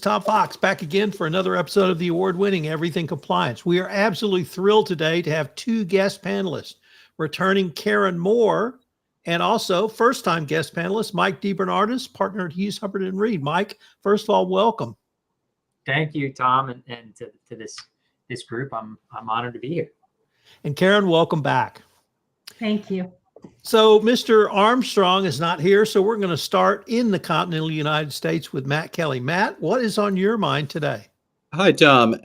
Tom Fox back again for another episode of the award-winning Everything Compliance. We are absolutely thrilled today to have two guest panelists, returning Karen Moore and also first-time guest panelist Mike DeBernardis, partner at Hughes Hubbard and Reed. Mike, first of all, welcome. Thank you, Tom, and to this group. I'm honored to be here. And Karen, welcome back. Thank you. So Mr. Armstrong is not here, so we're going to start in the continental United States with Matt Kelly. Matt, what is on your mind today? Hi, Tom.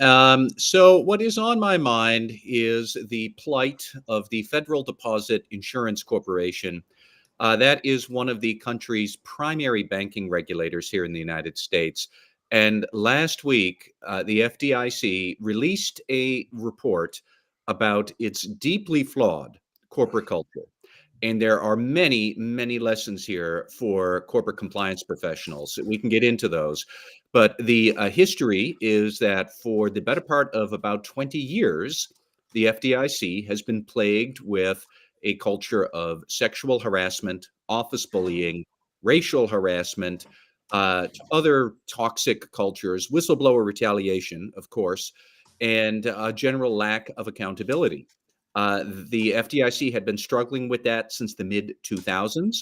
So what is on my mind is the plight of the Federal Deposit Insurance Corporation. That is one of the country's primary banking regulators here in the United States. And last week, the FDIC released a report about its deeply flawed corporate culture. And there are many, many lessons here for corporate compliance professionals. We can get into those. But the history is that for the better part of about 20 years, the FDIC has been plagued with a culture of sexual harassment, office bullying, racial harassment, other toxic cultures, whistleblower retaliation, of course, and a general lack of accountability. The FDIC had been struggling with that since the mid-2000s,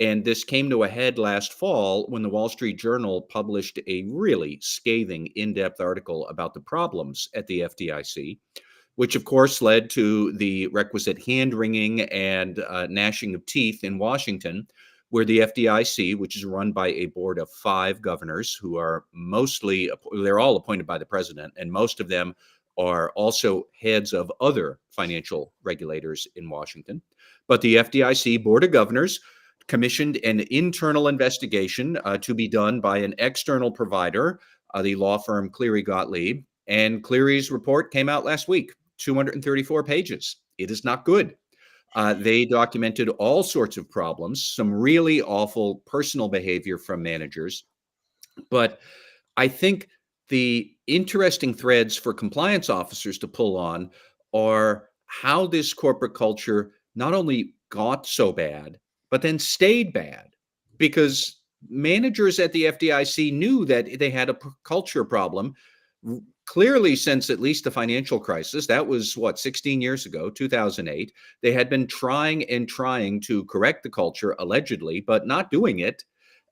and this came to a head last fall when the Wall Street Journal published a really scathing, in-depth article about the problems at the FDIC, which of course led to the requisite hand-wringing and gnashing of teeth in Washington, where the FDIC, which is run by a board of 5 governors who are they're all appointed by the president, and most of them are also heads of other financial regulators in Washington. But the FDIC Board of Governors commissioned an internal investigation to be done by an external provider, the law firm Cleary Gottlieb. And Cleary's report came out last week, 234 pages. It is not good. They documented all sorts of problems, some really awful personal behavior from managers. But I think the interesting threads for compliance officers to pull on are how this corporate culture not only got so bad, but then stayed bad, because managers at the FDIC knew that they had a culture problem clearly since at least the financial crisis. That was 16 years ago, 2008. They had been trying to correct the culture, allegedly, but not doing it.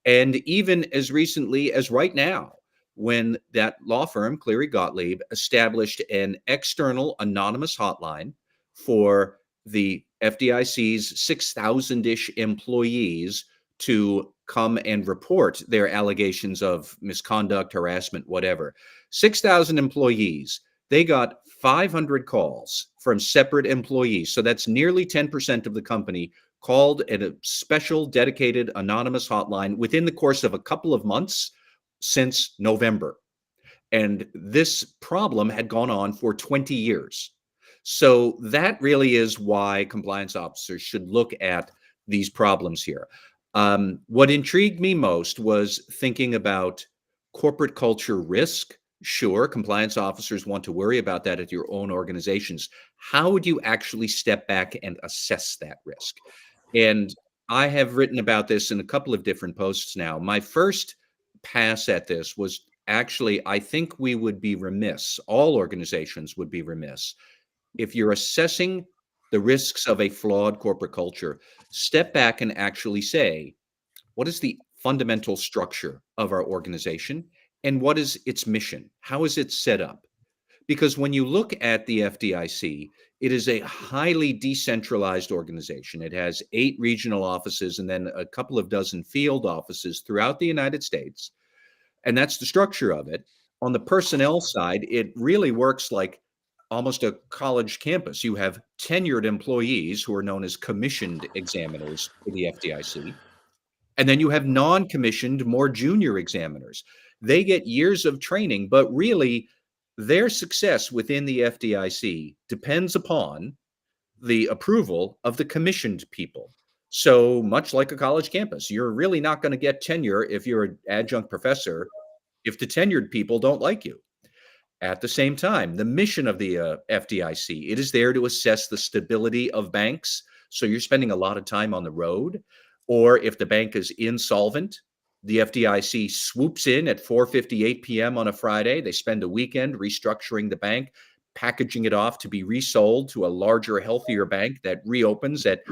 And even as recently as right now, when that law firm, Cleary Gottlieb, established an external anonymous hotline for the FDIC's 6,000-ish employees to come and report their allegations of misconduct, harassment, whatever. 6,000 employees, they got 500 calls from separate employees. So that's nearly 10% of the company called at a special dedicated anonymous hotline within the course of a couple of months since November. And this problem had gone on for 20 years. So that really is why compliance officers should look at these problems here. What intrigued me most was thinking about corporate culture risk. Sure, compliance officers want to worry about that at your own organizations. How would you actually step back and assess that risk? And I have written about this in a couple of different posts now. My first pass at this was actually, I think we would be remiss, all organizations would be remiss, if you're assessing the risks of a flawed corporate culture, step back and actually say, what is the fundamental structure of our organization and what is its mission? How is it set up? Because when you look at the FDIC, it is a highly decentralized organization. It has 8 regional offices and then a couple of dozen field offices throughout the United States. And that's the structure of it. On the personnel side, it really works like almost a college campus. You have tenured employees who are known as commissioned examiners for the FDIC. And then you have non-commissioned, more junior examiners. They get years of training, but really their success within the FDIC depends upon the approval of the commissioned people. So much like a college campus, you're really not going to get tenure if you're an adjunct professor if the tenured people don't like you. At the same time, the mission of the FDIC, it is there to assess the stability of banks. So you're spending a lot of time on the road. Or if the bank is insolvent, The FDIC swoops in at 4:58 p.m. on a Friday. They spend a weekend restructuring the bank, packaging it off to be resold to a larger, healthier bank that reopens at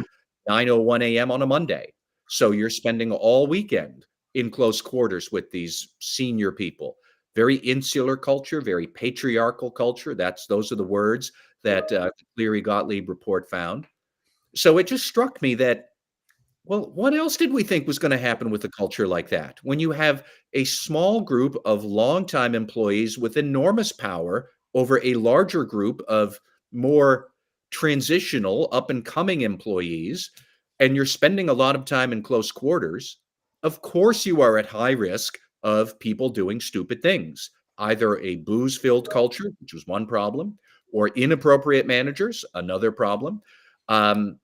9:01 a.m. on a Monday. So you're spending all weekend in close quarters with these senior people. Very insular culture, very patriarchal culture. Those are the words that the Cleary Gottlieb report found. So it just struck me that, well, what else did we think was going to happen with a culture like that? When you have a small group of longtime employees with enormous power over a larger group of more transitional, up and coming employees, and you're spending a lot of time in close quarters, of course you are at high risk of people doing stupid things. Either a booze-filled culture, which was one problem, or inappropriate managers, another problem.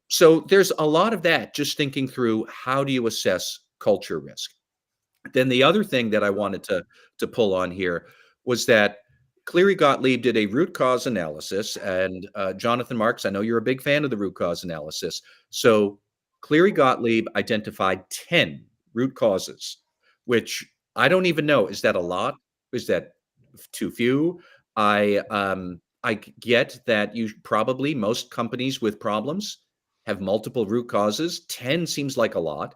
So there's a lot of that, just thinking through how do you assess culture risk. Then the other thing that I wanted to pull on here was that Cleary Gottlieb did a root cause analysis, and Jonathan Marks, I know you're a big fan of the root cause analysis. So Cleary Gottlieb identified 10 root causes, which I don't even know. Is that a lot? Is that too few? I get that probably most companies with problems have multiple root causes. 10 seems like a lot.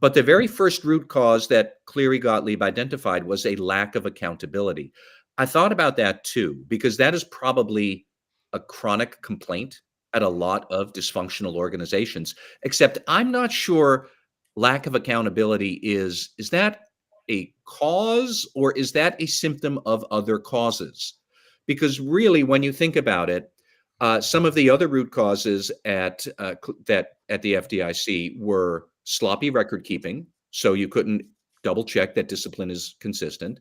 But the very first root cause that Cleary Gottlieb identified was a lack of accountability. I thought about that too, because that is probably a chronic complaint at a lot of dysfunctional organizations, except I'm not sure lack of accountability is that a cause or is that a symptom of other causes? Because really, when you think about it, some of the other root causes at the FDIC were sloppy record keeping, so you couldn't double check that discipline is consistent,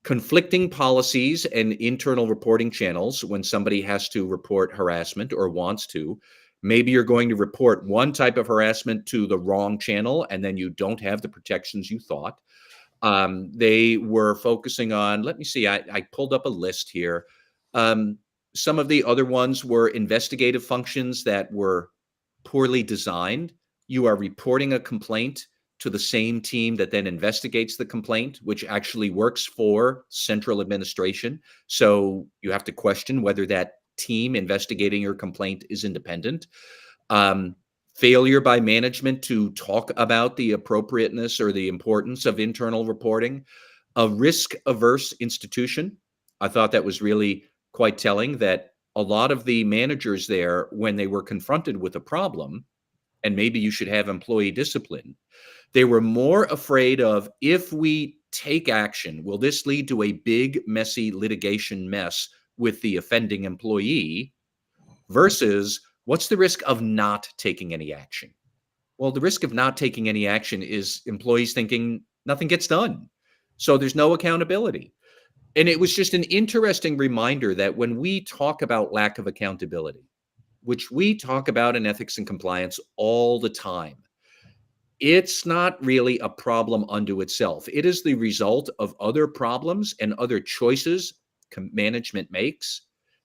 conflicting policies and internal reporting channels when somebody has to report harassment or wants to. Maybe you're going to report one type of harassment to the wrong channel, and then you don't have the protections you thought. They were focusing on, let me see, I pulled up a list here. Some of the other ones were investigative functions that were poorly designed. You are reporting a complaint to the same team that then investigates the complaint, which actually works for central administration. So you have to question whether that team investigating your complaint is independent. Failure by management to talk about the appropriateness or the importance of internal reporting. A risk-averse institution. I thought that was really quite telling that a lot of the managers there, when they were confronted with a problem, and maybe you should have employee discipline, they were more afraid of, if we take action, will this lead to a big, messy litigation mess with the offending employee, versus what's the risk of not taking any action? Well, the risk of not taking any action is employees thinking nothing gets done. So there's no accountability. And it was just an interesting reminder that when we talk about lack of accountability, which we talk about in ethics and compliance all the time, it's not really a problem unto itself. It is the result of other problems and other choices management makes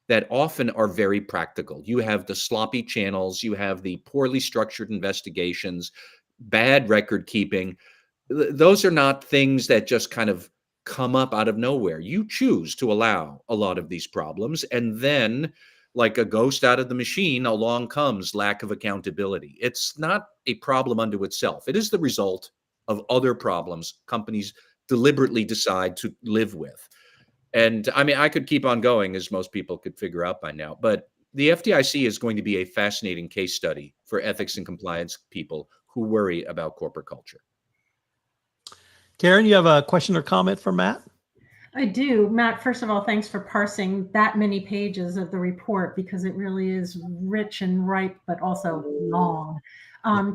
that often are very practical. You have the sloppy channels, you have the poorly structured investigations, bad record keeping. Those are not things that just kind of come up out of nowhere. You choose to allow a lot of these problems, and then, like a ghost out of the machine, along comes lack of accountability. It's not a problem unto itself. It is the result of other problems companies deliberately decide to live with. And I mean, I could keep on going, as most people could figure out by now, but the FDIC is going to be a fascinating case study for ethics and compliance people who worry about corporate culture. Karen, you have a question or comment for Matt? I do. Matt, first of all, thanks for parsing that many pages of the report, because it really is rich and ripe, but also long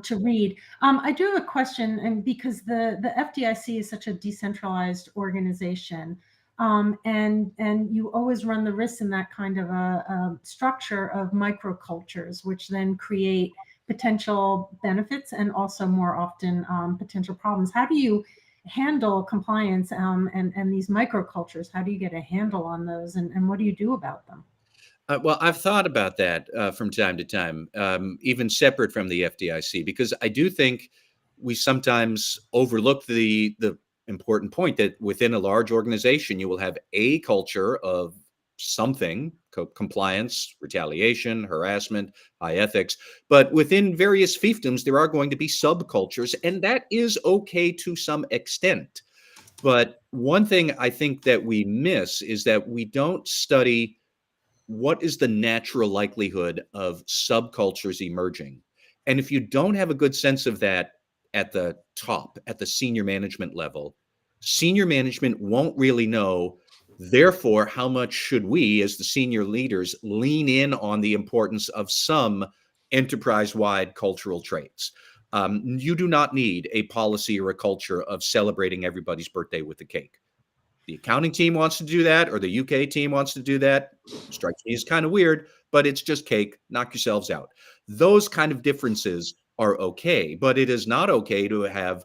to read. I do have a question, and because the FDIC is such a decentralized organization, and you always run the risk in that kind of a structure of microcultures, which then create potential benefits and also more often potential problems. How do you handle compliance and these microcultures? How do you get a handle on those, and what do you do about them? Well, I've thought about that from time to time, even separate from the FDIC, because I do think we sometimes overlook the important point that within a large organization, you will have a culture of something, compliance, retaliation, harassment, high ethics. But within various fiefdoms, there are going to be subcultures, and that is okay to some extent. But one thing I think that we miss is that we don't study what is the natural likelihood of subcultures emerging. And if you don't have a good sense of that at the top, at the senior management level, senior management won't really know. Therefore, how much should we, as the senior leaders, lean in on the importance of some enterprise-wide cultural traits? You do not need a policy or a culture of celebrating everybody's birthday with a cake. The accounting team wants to do that, or the UK team wants to do that. Strikes me as kind of weird, but it's just cake. Knock yourselves out. Those kind of differences are okay, but it is not okay to have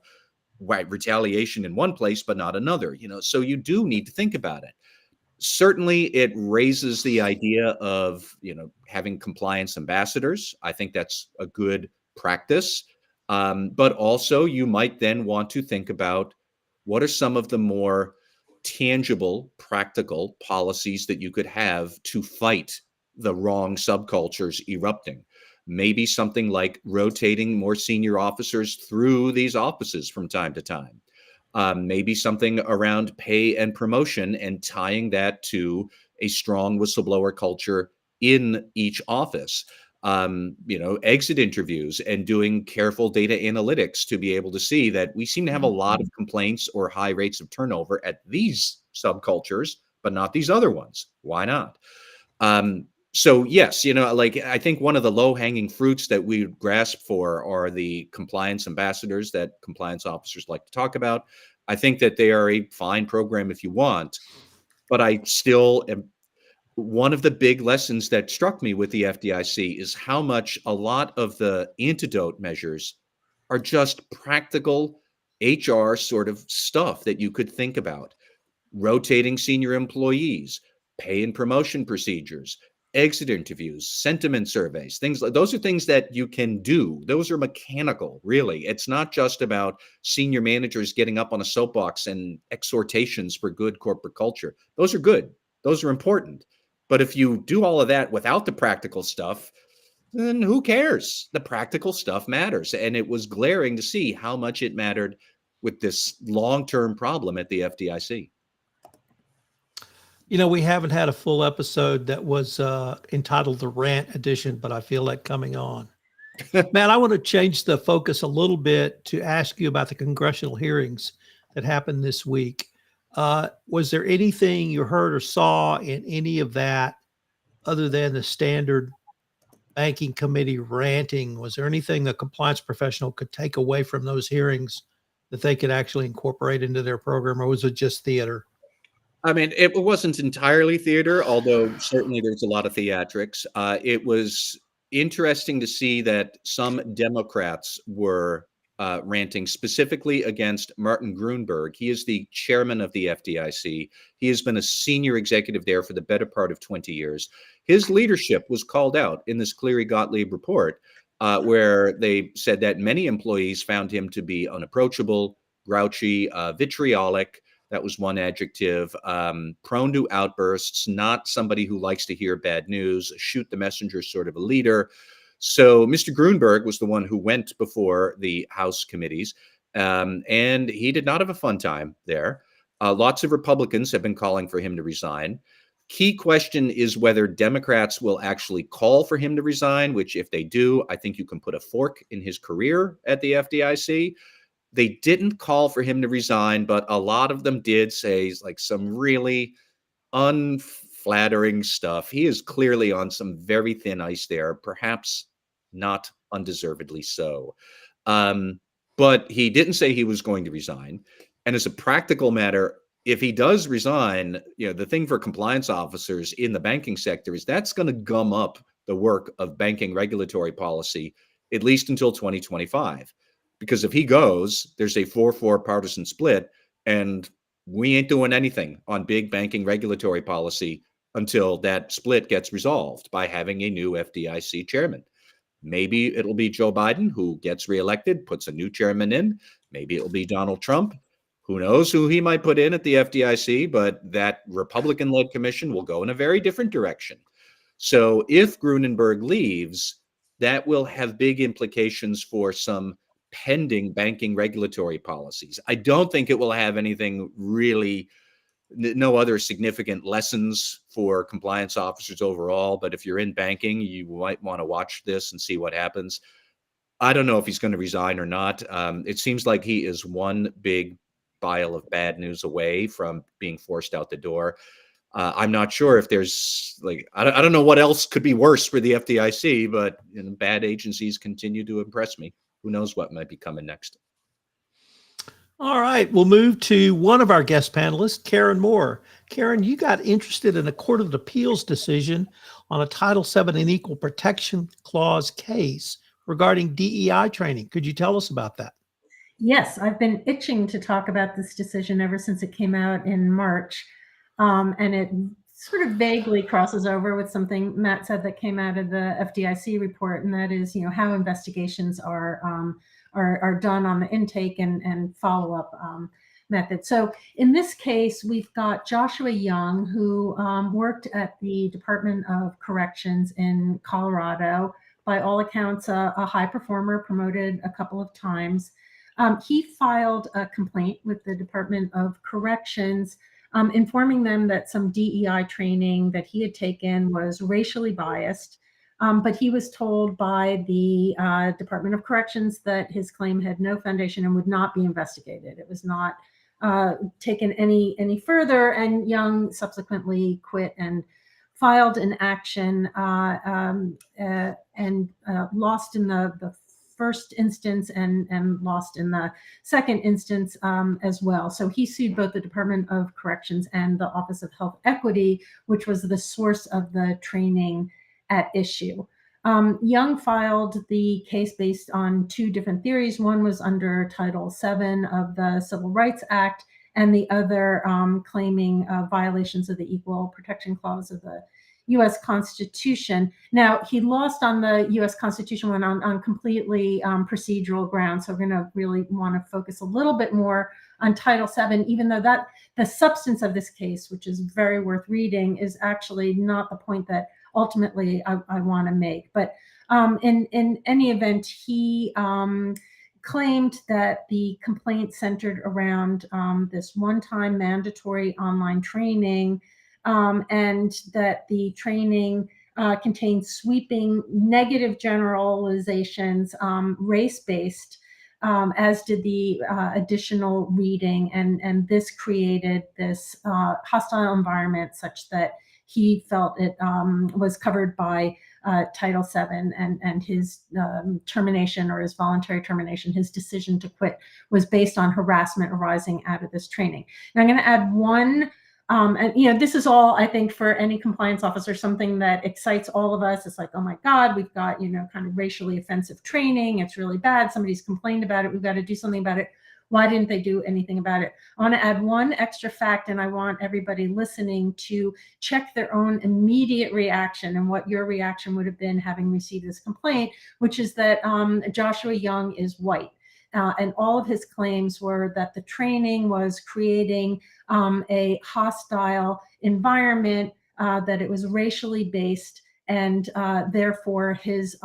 retaliation in one place, but not another. So you do need to think about it. Certainly, it raises the idea of having compliance ambassadors. I think that's a good practice, but also you might then want to think about what are some of the more tangible, practical policies that you could have to fight the wrong subcultures erupting. Maybe something like rotating more senior officers through these offices from time to time. Maybe something around pay and promotion and tying that to a strong whistleblower culture in each office. Exit interviews and doing careful data analytics to be able to see that we seem to have a lot of complaints or high rates of turnover at these subcultures, but not these other ones. Why not? So yes, I think one of the low-hanging fruits that we grasp for are the compliance ambassadors that compliance officers like to talk about. I think that they are a fine program if you want, but I still am. One of the big lessons that struck me with the FDIC is how much a lot of the antidote measures are just practical HR sort of stuff that you could think about. Rotating senior employees, pay and promotion procedures, exit interviews, sentiment surveys, things like those are things that you can do. Those are mechanical, really. It's not just about senior managers getting up on a soapbox and exhortations for good corporate culture. Those are good. Those are important. But if you do all of that without the practical stuff, then who cares? The practical stuff matters. And it was glaring to see how much it mattered with this long-term problem at the FDIC. We haven't had a full episode that was entitled The Rant Edition, but I feel like coming on. Matt, I want to change the focus a little bit to ask you about the congressional hearings that happened this week. Was there anything you heard or saw in any of that other than the standard banking committee ranting? Was there anything a compliance professional could take away from those hearings that they could actually incorporate into their program, or was it just theater? I mean, it wasn't entirely theater, although certainly there's a lot of theatrics. It was interesting to see that some Democrats were ranting specifically against Martin Gruenberg. He is the chairman of the FDIC. He has been a senior executive there for the better part of 20 years. His leadership was called out in this Cleary-Gottlieb report, where they said that many employees found him to be unapproachable, grouchy, vitriolic. That was one adjective. Prone to outbursts, not somebody who likes to hear bad news, shoot the messenger sort of a leader. So Mr. Gruenberg was the one who went before the House committees, and he did not have a fun time there. Lots of Republicans have been calling for him to resign. Key question is whether Democrats will actually call for him to resign, which if they do, I think you can put a fork in his career at the FDIC. They didn't call for him to resign, but a lot of them did say like some really unflattering stuff. He is clearly on some very thin ice there, perhaps not undeservedly so. But he didn't say he was going to resign. And as a practical matter, if he does resign, the thing for compliance officers in the banking sector is that's going to gum up the work of banking regulatory policy, at least until 2025. Because if he goes, there's a 4-4 partisan split, and we ain't doing anything on big banking regulatory policy until that split gets resolved by having a new FDIC chairman. Maybe it'll be Joe Biden who gets reelected, puts a new chairman in. Maybe it'll be Donald Trump. Who knows who he might put in at the FDIC, but that Republican-led commission will go in a very different direction. So if Grunenberg leaves, that will have big implications for some pending banking regulatory policies. I don't think it will have anything really, no other significant lessons for compliance officers overall. But if you're in banking, you might want to watch this and see what happens. I don't know if he's going to resign or not. It seems like he is one big pile of bad news away from being forced out the door. I'm not sure if there's I don't know what else could be worse for the FDIC, but bad agencies continue to impress me. Who knows what might be coming next? All right, we'll move to one of our guest panelists, Karen Moore. Karen, you got interested in a Court of Appeals decision on a Title VII and Equal Protection Clause case regarding DEI training. Could you tell us about that? Yes, I've been itching to talk about this decision ever since it came out in March. And it sort of vaguely crosses over with something Matt said that came out of the FDIC report, and that is, how investigations are done on the intake and follow-up method. So in this case, we've got Joshua Young, who worked at the Department of Corrections in Colorado. By all accounts, a high performer, promoted a couple of times. He filed a complaint with the Department of Corrections, informing them that some DEI training that he had taken was racially biased. But he was told by the Department of Corrections that his claim had no foundation and would not be investigated. It was not taken any further, and Young subsequently quit and filed an action and lost in the first instance and lost in the second instance as well. So he sued both the Department of Corrections and the Office of Health Equity, which was the source of the training at issue. Young filed the case based on two different theories. One was under Title VII of the Civil Rights Act, and the other claiming violations of the Equal Protection Clause of the U.S. Constitution. Now, he lost on the U.S. Constitution one on completely procedural grounds. So we're going to really want to focus a little bit more on Title VII, even though that the substance of this case, which is very worth reading, is actually not the point that ultimately I want to make. But in any event, he claimed that the complaint centered around this one-time mandatory online training, and that the training contained sweeping negative generalizations, race-based, as did the additional reading. And this created this hostile environment such that he felt it was covered by Title VII, and his termination, or his voluntary termination, his decision to quit, was based on harassment arising out of this training. Now, I'm going to add one. And this is all, I think, for any compliance officer, something that excites all of us. It's like, oh my God, we've got, kind of racially offensive training. It's really bad. Somebody's complained about it. We've got to do something about it. Why didn't they do anything about it? I want to add one extra fact, and I want everybody listening to check their own immediate reaction and what your reaction would have been having received this complaint, which is that Joshua Young is white. And all of his claims were that the training was creating a hostile environment, that it was racially based, and therefore his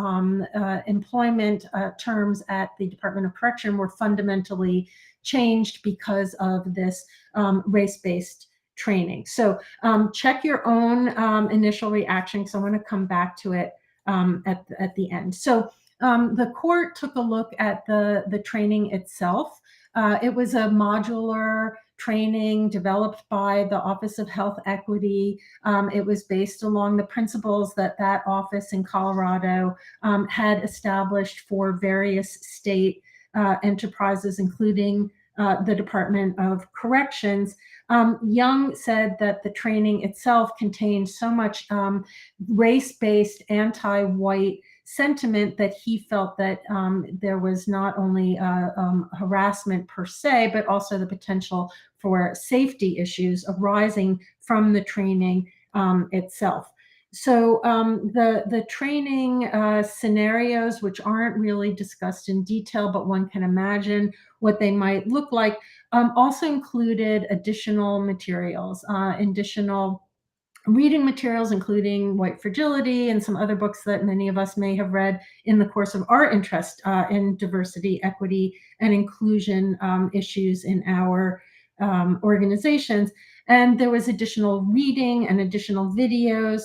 employment terms at the Department of Correction were fundamentally changed because of this race-based training. So check your own initial reaction, because I want to come back to it at the end. So the court took a look at the training itself. It was a modular training developed by the Office of Health Equity. It was based along the principles that office in Colorado had established for various state enterprises, including the Department of Corrections. Young said that the training itself contained so much race-based, anti-white sentiment that he felt that there was not only harassment per se, but also the potential for safety issues arising from the training itself. So the training scenarios, which aren't really discussed in detail, but one can imagine what they might look like, also included additional materials, additional reading materials, including White Fragility and some other books that many of us may have read in the course of our interest in diversity, equity, and inclusion issues in our organizations. And there was additional reading and additional videos.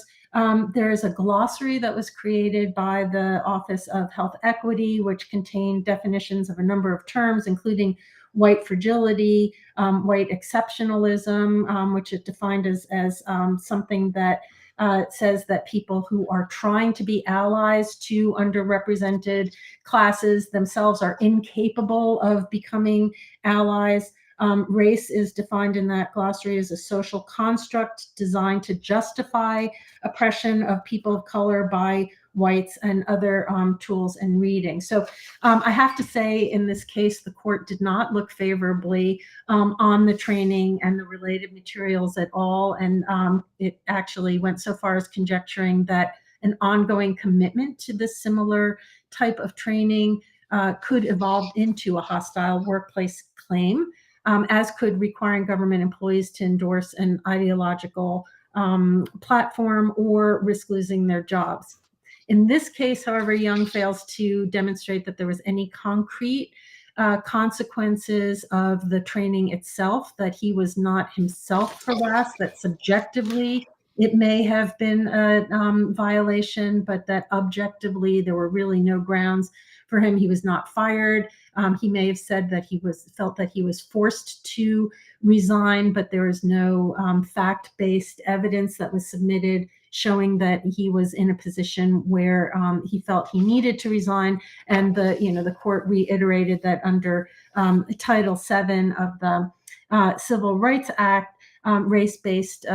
There is a glossary that was created by the Office of Health Equity, which contained definitions of a number of terms, including white fragility, white exceptionalism, which is defined as something that says that people who are trying to be allies to underrepresented classes themselves are incapable of becoming allies. Race is defined in that glossary as a social construct designed to justify oppression of people of color by whites, and other tools and reading. So I have to say, in this case, the court did not look favorably on the training and the related materials at all. And it actually went so far as conjecturing that an ongoing commitment to this similar type of training could evolve into a hostile workplace claim, as could requiring government employees to endorse an ideological platform or risk losing their jobs. In this case, however, Young fails to demonstrate that there was any concrete consequences of the training itself, that he was not himself harassed, that subjectively it may have been a violation, but that objectively there were really no grounds for him. He was not fired. He may have said that felt that he was forced to resign, but there is no fact-based evidence that was submitted showing that he was in a position where he felt he needed to resign. And the court reiterated that under Title VII of the Civil Rights Act, race-based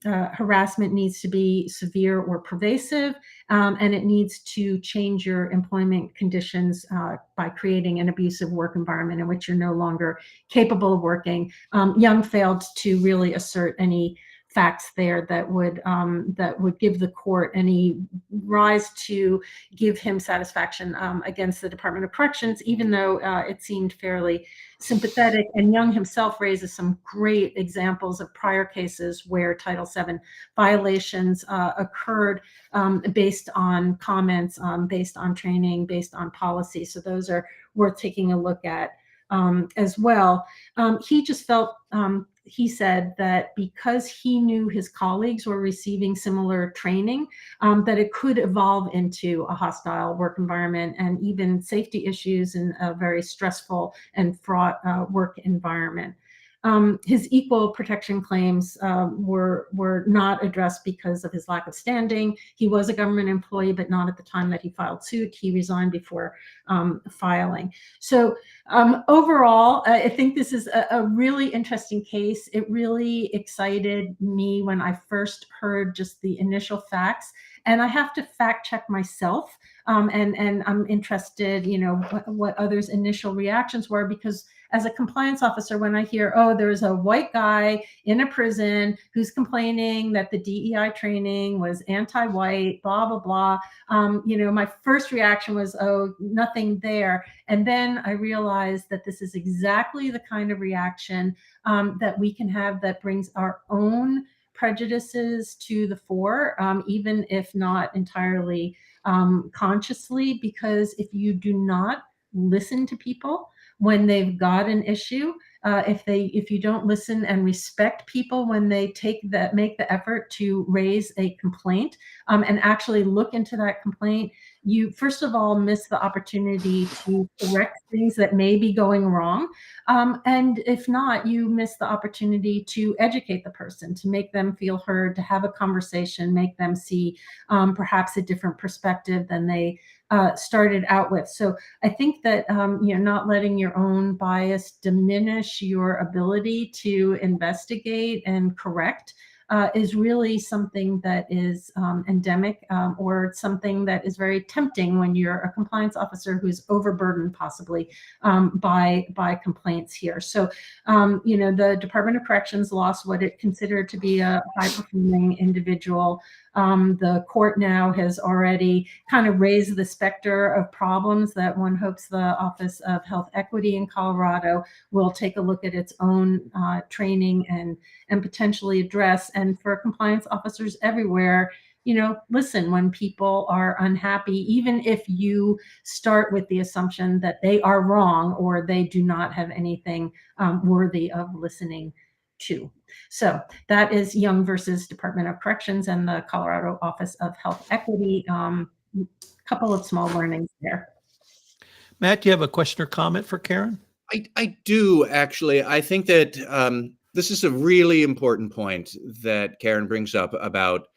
harassment needs to be severe or pervasive, and it needs to change your employment conditions by creating an abusive work environment in which you're no longer capable of working. Young failed to really assert any facts there that would give the court any rise to give him satisfaction against the Department of Corrections, even though it seemed fairly sympathetic. And Young himself raises some great examples of prior cases where Title VII violations occurred based on comments, based on training, based on policy. So those are worth taking a look at as well. He just felt, he said that because he knew his colleagues were receiving similar training, that it could evolve into a hostile work environment and even safety issues in a very stressful and fraught work environment. His equal protection claims were not addressed because of his lack of standing. He was a government employee, but not at the time that he filed suit. He resigned before filing. So overall, I think this is a really interesting case. It really excited me when I first heard just the initial facts. And I have to fact check myself. And I'm interested, what others' initial reactions were, because as a compliance officer, when I hear, oh, there's a white guy in a prison who's complaining that the DEI training was anti-white, blah, blah, blah, my first reaction was, oh, nothing there. And then I realized that this is exactly the kind of reaction that we can have that brings our own prejudices to the fore, even if not entirely consciously, because if you do not listen to people when they've got an issue, if you don't listen and respect people when they make the effort to raise a complaint and actually look into that complaint, you first of all miss the opportunity to correct things that may be going wrong. And if not, you miss the opportunity to educate the person, to make them feel heard, to have a conversation, make them see perhaps a different perspective than they started out with. So I think that not letting your own bias diminish your ability to investigate and correct is really something that is endemic, or something that is very tempting when you're a compliance officer who's overburdened possibly by complaints here. So, the Department of Corrections lost what it considered to be a high-performing individual. The court now has already kind of raised the specter of problems that one hopes the Office of Health Equity in Colorado will take a look at its own training and potentially address. And for compliance officers everywhere, listen when people are unhappy, even if you start with the assumption that they are wrong or they do not have anything worthy of listening to. So that is Young versus Department of Corrections and the Colorado Office of Health Equity. Couple of small learnings there. Matt, do you have a question or comment for Karen? I do, actually. I think that this is a really important point that Karen brings up about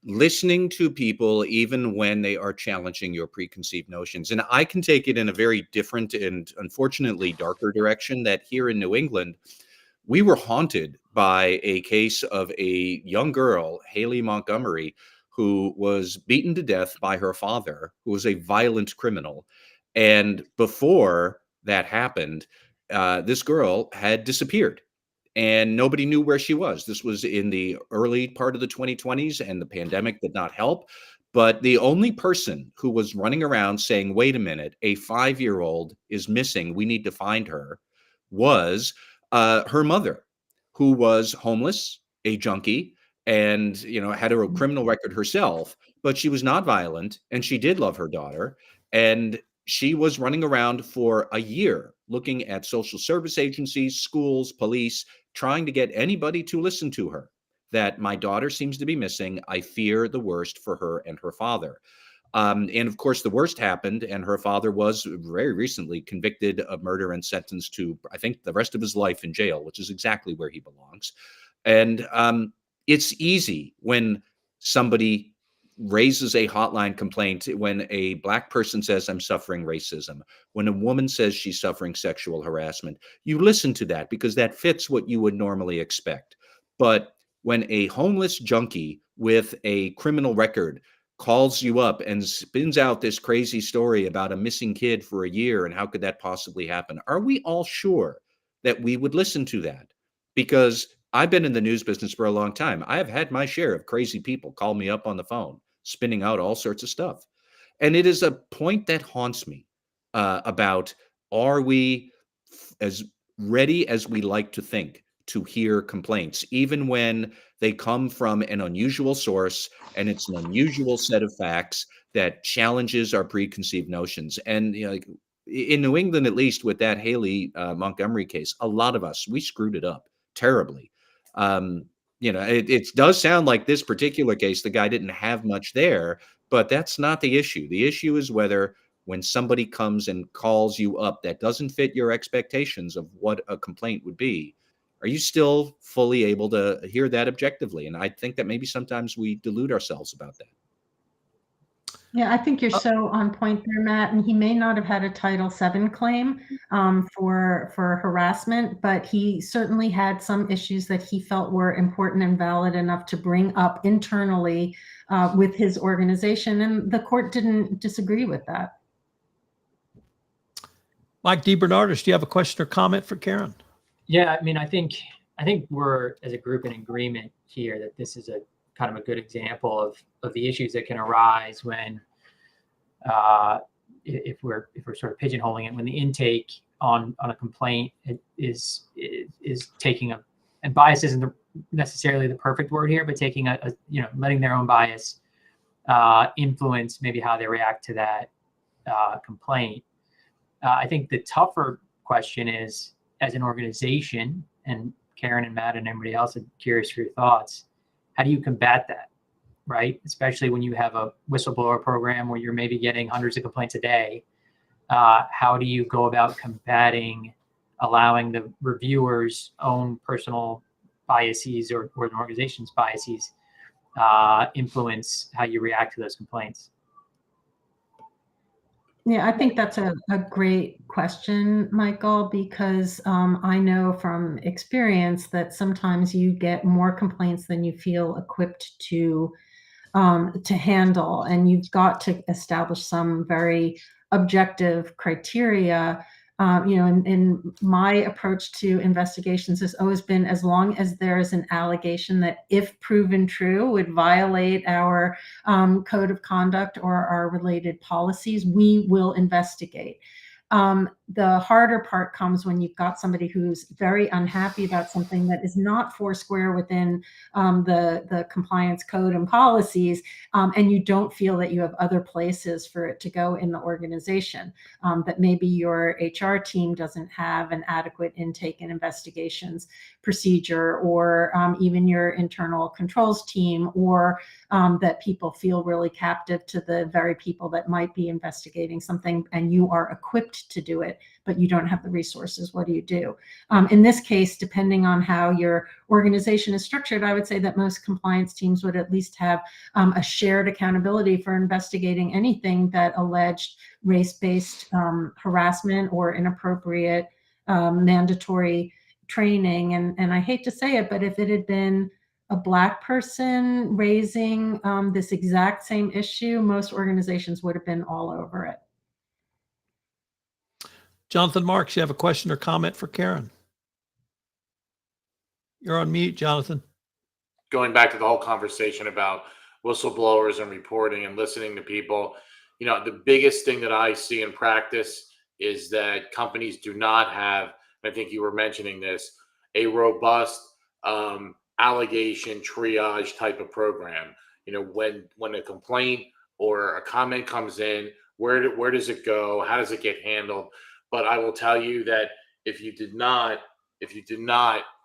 listening to people even when they are challenging your preconceived notions. And I can take it in a very different and unfortunately darker direction, that here in New England, we were haunted by a case of a young girl, Haley Montgomery, who was beaten to death by her father, who was a violent criminal. And before that happened, this girl had disappeared and nobody knew where she was. This was in the early part of the 2020s, and the pandemic did not help. But the only person who was running around saying, wait a minute, a 5-year-old is missing, we need to find her, was her mother, who was homeless, a junkie, and had a criminal record herself, but she was not violent, and she did love her daughter. And she was running around for a year looking at social service agencies, schools, police, trying to get anybody to listen to her, that my daughter seems to be missing. I fear the worst for her and her father. And of course, the worst happened, and her father was very recently convicted of murder and sentenced to, I think, the rest of his life in jail, which is exactly where he belongs. And it's easy when somebody raises a hotline complaint, when a Black person says, I'm suffering racism, when a woman says she's suffering sexual harassment, you listen to that because that fits what you would normally expect. But when a homeless junkie with a criminal record calls you up and spins out this crazy story about a missing kid for a year and how could that possibly happen, are we all sure that we would listen to that? Because I've been in the news business for a long time. I have had my share of crazy people call me up on the phone, spinning out all sorts of stuff. And it is a point that haunts me about, are we as ready as we like to think to hear complaints, even when they come from an unusual source and it's an unusual set of facts that challenges our preconceived notions? And like in New England, at least with that Haley Montgomery case, a lot of us, we screwed it up terribly. It does sound like this particular case, the guy didn't have much there, but that's not the issue. The issue is whether when somebody comes and calls you up that doesn't fit your expectations of what a complaint would be, are you still fully able to hear that objectively? And I think that maybe sometimes we delude ourselves about that. Yeah, I think you're so on point there, Matt. And he may not have had a Title VII claim for harassment, but he certainly had some issues that he felt were important and valid enough to bring up internally with his organization. And the court didn't disagree with that. Mike DeBernardis, do you have a question or comment for Karen? Yeah, I mean, I think we're as a group in agreement here that this is a kind of a good example of the issues that can arise when if we're sort of pigeonholing it, when the intake on a complaint is taking and bias isn't necessarily the perfect word here, but taking letting their own bias influence maybe how they react to that complaint. I think the tougher question is, as an organization, and Karen and Matt and everybody else, I'm curious for your thoughts, how do you combat that, right? Especially when you have a whistleblower program where you're maybe getting hundreds of complaints a day. How do you go about combating allowing the reviewer's own personal biases or an organization's biases influence how you react to those complaints? Yeah, I think that's a great question, Michael, because I know from experience that sometimes you get more complaints than you feel equipped to handle, and you've got to establish some very objective criteria. In my approach to investigations has always been, as long as there is an allegation that, if proven true, would violate our code of conduct or our related policies, we will investigate. The harder part comes when you've got somebody who's very unhappy about something that is not foursquare within the compliance code and policies, and you don't feel that you have other places for it to go in the organization, that maybe your HR team doesn't have an adequate intake and investigations procedure, or even your internal controls team, or that people feel really captive to the very people that might be investigating something, and you are equipped to do it, but you don't have the resources. What do you do? In this case, depending on how your organization is structured, I would say that most compliance teams would at least have a shared accountability for investigating anything that alleged race-based harassment or inappropriate mandatory training. And I hate to say it, but if it had been a Black person raising this exact same issue, most organizations would have been all over it. Jonathan Marks, you have a question or comment for Karen? You're on mute, Jonathan. Going back to the whole conversation about whistleblowers and reporting and listening to people, the biggest thing that I see in practice is that companies do not have, I think you were mentioning this, a robust allegation triage type of program. When a complaint or a comment comes in, where does it go? How does it get handled? But I will tell you that if you did not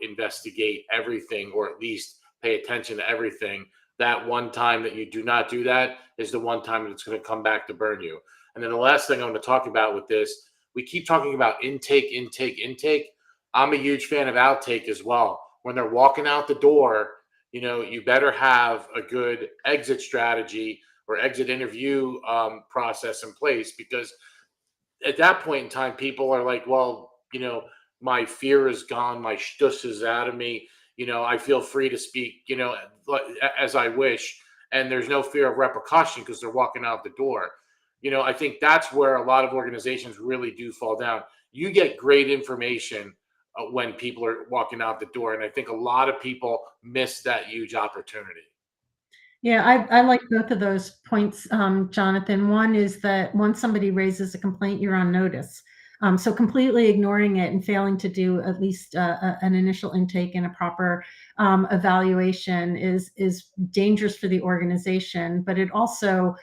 investigate everything, or at least pay attention to everything, that one time that you do not do that is the one time that it's going to come back to burn you. And then the last thing I want to talk about with this, we keep talking about intake. I'm a huge fan of outtake as well. When they're walking out the door, you better have a good exit strategy or exit interview process in place, because at that point in time, people are like, well, my fear is gone. My shtuss is out of me. I feel free to speak, as I wish. And there's no fear of repercussion because they're walking out the door. I think that's where a lot of organizations really do fall down. You get great information when people are walking out the door. And I think a lot of people miss that huge opportunity. Yeah, I like both of those points, Jonathan. One is that once somebody raises a complaint, you're on notice. So completely ignoring it and failing to do at least an initial intake and a proper evaluation is dangerous for the organization. But it also,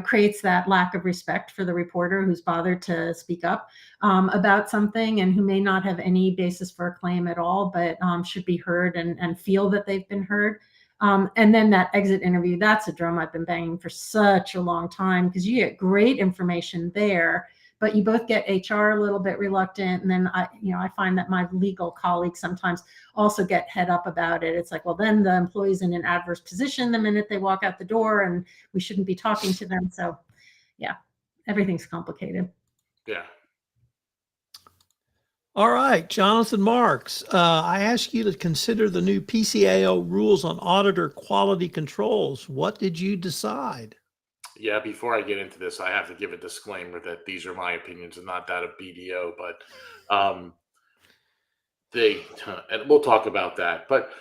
creates that lack of respect for the reporter who's bothered to speak up about something, and who may not have any basis for a claim at all, but should be heard and feel that they've been heard. And then that exit interview, that's a drum I've been banging for such a long time, because you get great information there, but you both get HR a little bit reluctant. And then I find that my legal colleagues sometimes also get head up about it. It's like, well, then the employee's in an adverse position the minute they walk out the door, and we shouldn't be talking to them. So yeah, everything's complicated. Yeah. All right, Jonathan Marks, I ask you to consider the new PCAO rules on auditor quality controls. What did you decide? Yeah, before I get into this, I have to give a disclaimer that these are my opinions and not that of BDO, but and we'll talk about that. But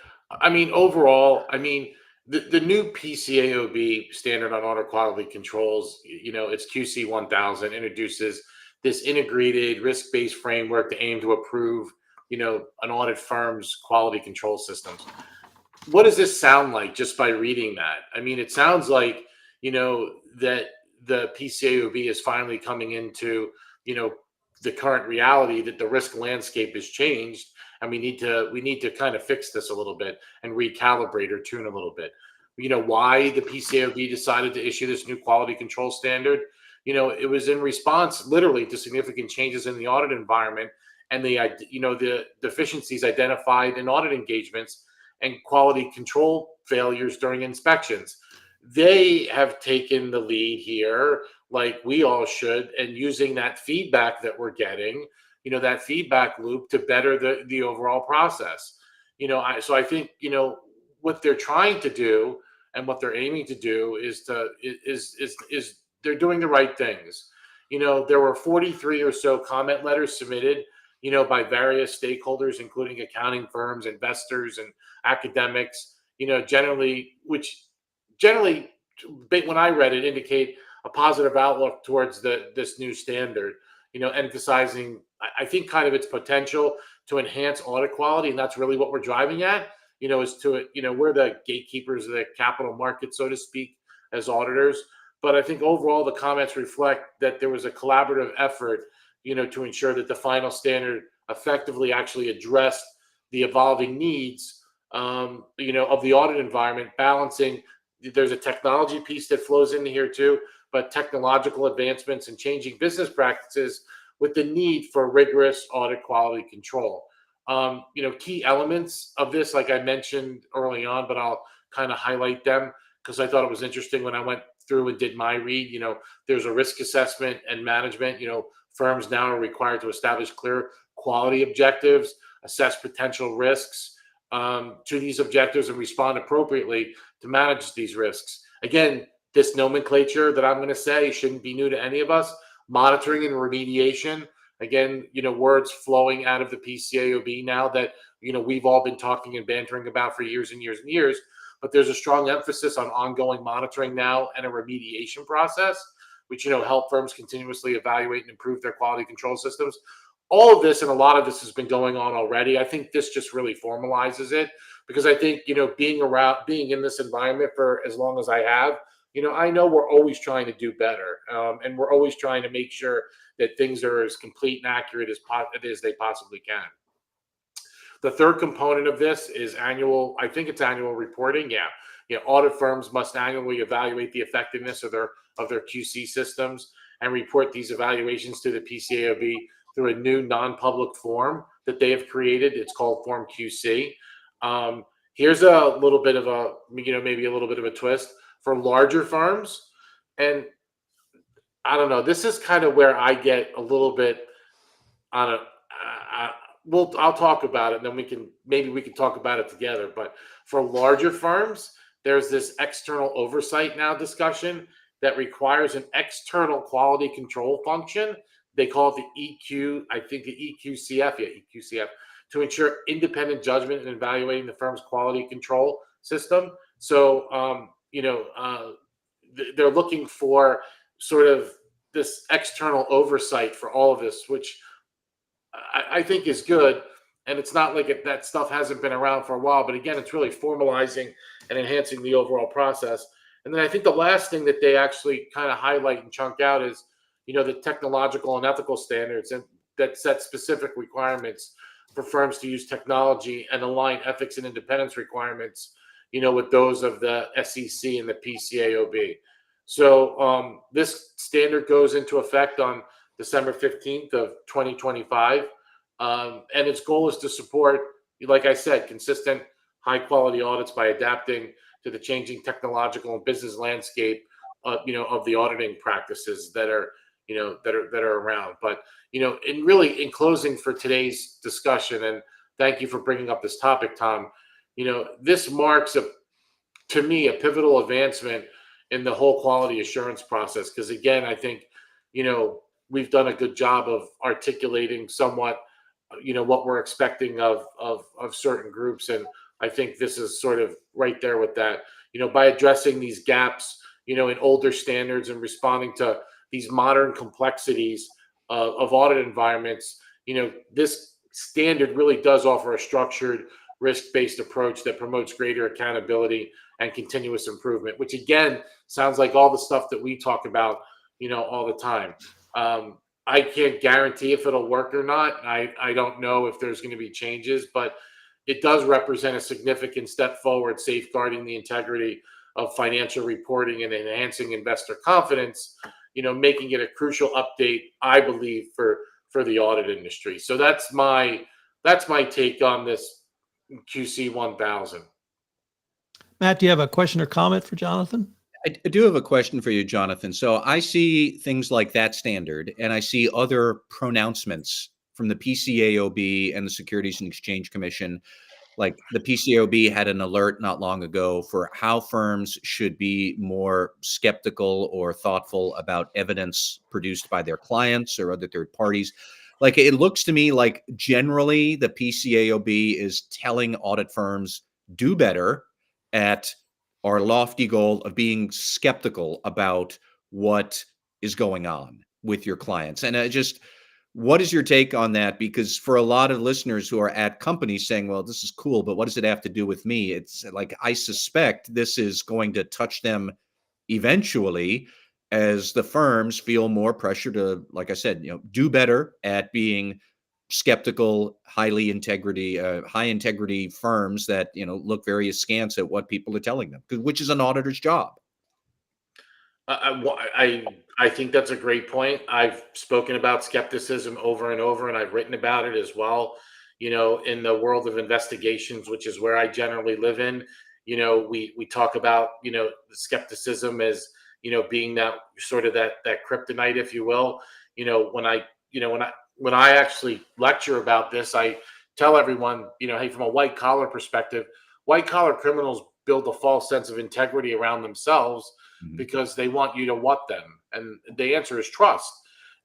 overall, the new PCAOB standard on auditor quality controls, it's QC 1000, introduces this integrated risk-based framework to aim to improve, an audit firm's quality control systems. What does this sound like just by reading that? It sounds like, that the PCAOB is finally coming into, the current reality that the risk landscape has changed, and we need to kind of fix this a little bit and recalibrate or tune a little bit. Why the PCAOB decided to issue this new quality control standard? It was in response literally to significant changes in the audit environment and the deficiencies identified in audit engagements and quality control failures during inspections. They have taken the lead here like we all should, and using that feedback that we're getting, that feedback loop to better the overall process. So I think, what they're trying to do and what they're aiming to do is they're doing the right things. There were 43 or so comment letters submitted, by various stakeholders, including accounting firms, investors, and academics, which generally, when I read it, indicate a positive outlook towards this new standard, emphasizing, I think, kind of its potential to enhance audit quality. And that's really what we're driving at, is to, we're the gatekeepers of the capital market, so to speak, as auditors. But I think overall the comments reflect that there was a collaborative effort, to ensure that the final standard effectively actually addressed the evolving needs, of the audit environment, balancing. There's a technology piece that flows into here too, but technological advancements and changing business practices with the need for rigorous audit quality control. Key elements of this, like I mentioned early on, but I'll kind of highlight them because I thought it was interesting when I went through and did my read. There's a risk assessment and management. Firms now are required to establish clear quality objectives, assess potential risks to these objectives, and respond appropriately to manage these risks. Again, this nomenclature that I'm going to say shouldn't be new to any of us. Monitoring and remediation. Again, words flowing out of the PCAOB now that, we've all been talking and bantering about for years and years and years. But there's a strong emphasis on ongoing monitoring now and a remediation process, which, help firms continuously evaluate and improve their quality control systems. All of this and a lot of this has been going on already. I think this just really formalizes it because I think, being in this environment for as long as I have, I know we're always trying to do better, and we're always trying to make sure that things are as complete and accurate as they possibly can. The third component of this is annual reporting. Audit firms must annually evaluate the effectiveness of their QC systems and report these evaluations to the PCAOB through a new non-public form that they have created. It's called Form QC. Here's a little bit of maybe a little bit of a twist for larger firms. And I don't know, this is kind of where I get a little bit on a, I'll talk about it and then we can talk about it together. But for larger firms, there's this external oversight now discussion that requires an external quality control function. They call it the EQ, I think the EQCF, to ensure independent judgment in evaluating the firm's quality control system. So, they're looking for sort of this external oversight for all of this, which I think is good. And it's not like that stuff hasn't been around for a while, but again, it's really formalizing and enhancing the overall process. And then I think the last thing that they actually kind of highlight and chunk out is, the technological and ethical standards and that set specific requirements for firms to use technology and align ethics and independence requirements, with those of the SEC and the PCAOB. So this standard goes into effect on December 15th of 2025. And its goal is to support, like I said, consistent high quality audits by adapting to the changing technological and business landscape, of the auditing practices that are around. But, in closing for today's discussion, and thank you for bringing up this topic, Tom, this marks to me, a pivotal advancement in the whole quality assurance process. Because again, I think, we've done a good job of articulating somewhat, what we're expecting of certain groups. And I think this is sort of right there with that, by addressing these gaps, in older standards and responding to these modern complexities of audit environments. This standard really does offer a structured, risk-based approach that promotes greater accountability and continuous improvement, which again, sounds like all the stuff that we talk about, all the time. I can't guarantee if it'll work or not. I don't know if there's going to be changes, but it does represent a significant step forward, safeguarding the integrity of financial reporting and enhancing investor confidence, making it a crucial update, I believe, for the audit industry. So that's my take on this QC 1000. Matt, do you have a question or comment for Jonathan? I do have a question for you, Jonathan. So I see things like that standard, and I see other pronouncements from the PCAOB and the Securities and Exchange Commission. Like the PCAOB had an alert not long ago for how firms should be more skeptical or thoughtful about evidence produced by their clients or other third parties. Like it looks to me like generally the PCAOB is telling audit firms do better at our lofty goal of being skeptical about what is going on with your clients. And what is your take on that? Because for a lot of listeners who are at companies saying, well, this is cool, but what does it have to do with me? It's like, I suspect this is going to touch them eventually as the firms feel more pressure to, like I said, do better at being skeptical, high integrity firms that, look very askance at what people are telling them, which is an auditor's job. I think that's a great point. I've spoken about skepticism over and over, and I've written about it as well. In the world of investigations, which is where I generally live in, we talk about the skepticism as being that sort of that kryptonite, if you will. When I actually lecture about this, I tell everyone, hey, from a white collar perspective, white collar criminals build a false sense of integrity around themselves because they want you to what them. And the answer is trust.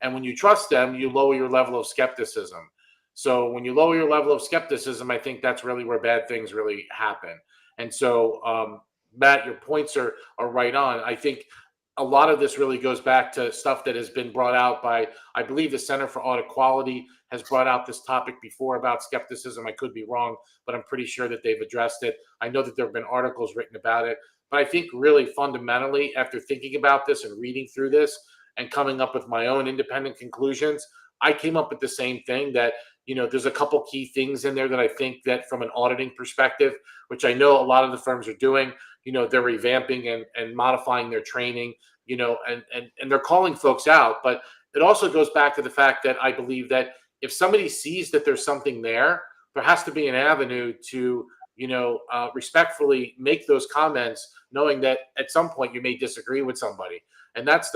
And when you trust them, you lower your level of skepticism. So when you lower your level of skepticism, I think that's really where bad things really happen. And so, Matt, your points are right on. I think a lot of this really goes back to stuff that has been brought out by, I believe the Center for Audit Quality has brought out this topic before about skepticism. I could be wrong, but I'm pretty sure that they've addressed it. I know that there have been articles written about it. But I think really fundamentally, after thinking about this and reading through this and coming up with my own independent conclusions, I came up with the same thing that, there's a couple key things in there that I think that from an auditing perspective, which I know a lot of the firms are doing, they're revamping and modifying their training, and they're calling folks out. But it also goes back to the fact that I believe that if somebody sees that there's something there has to be an avenue to respectfully make those comments, knowing that at some point you may disagree with somebody. And that's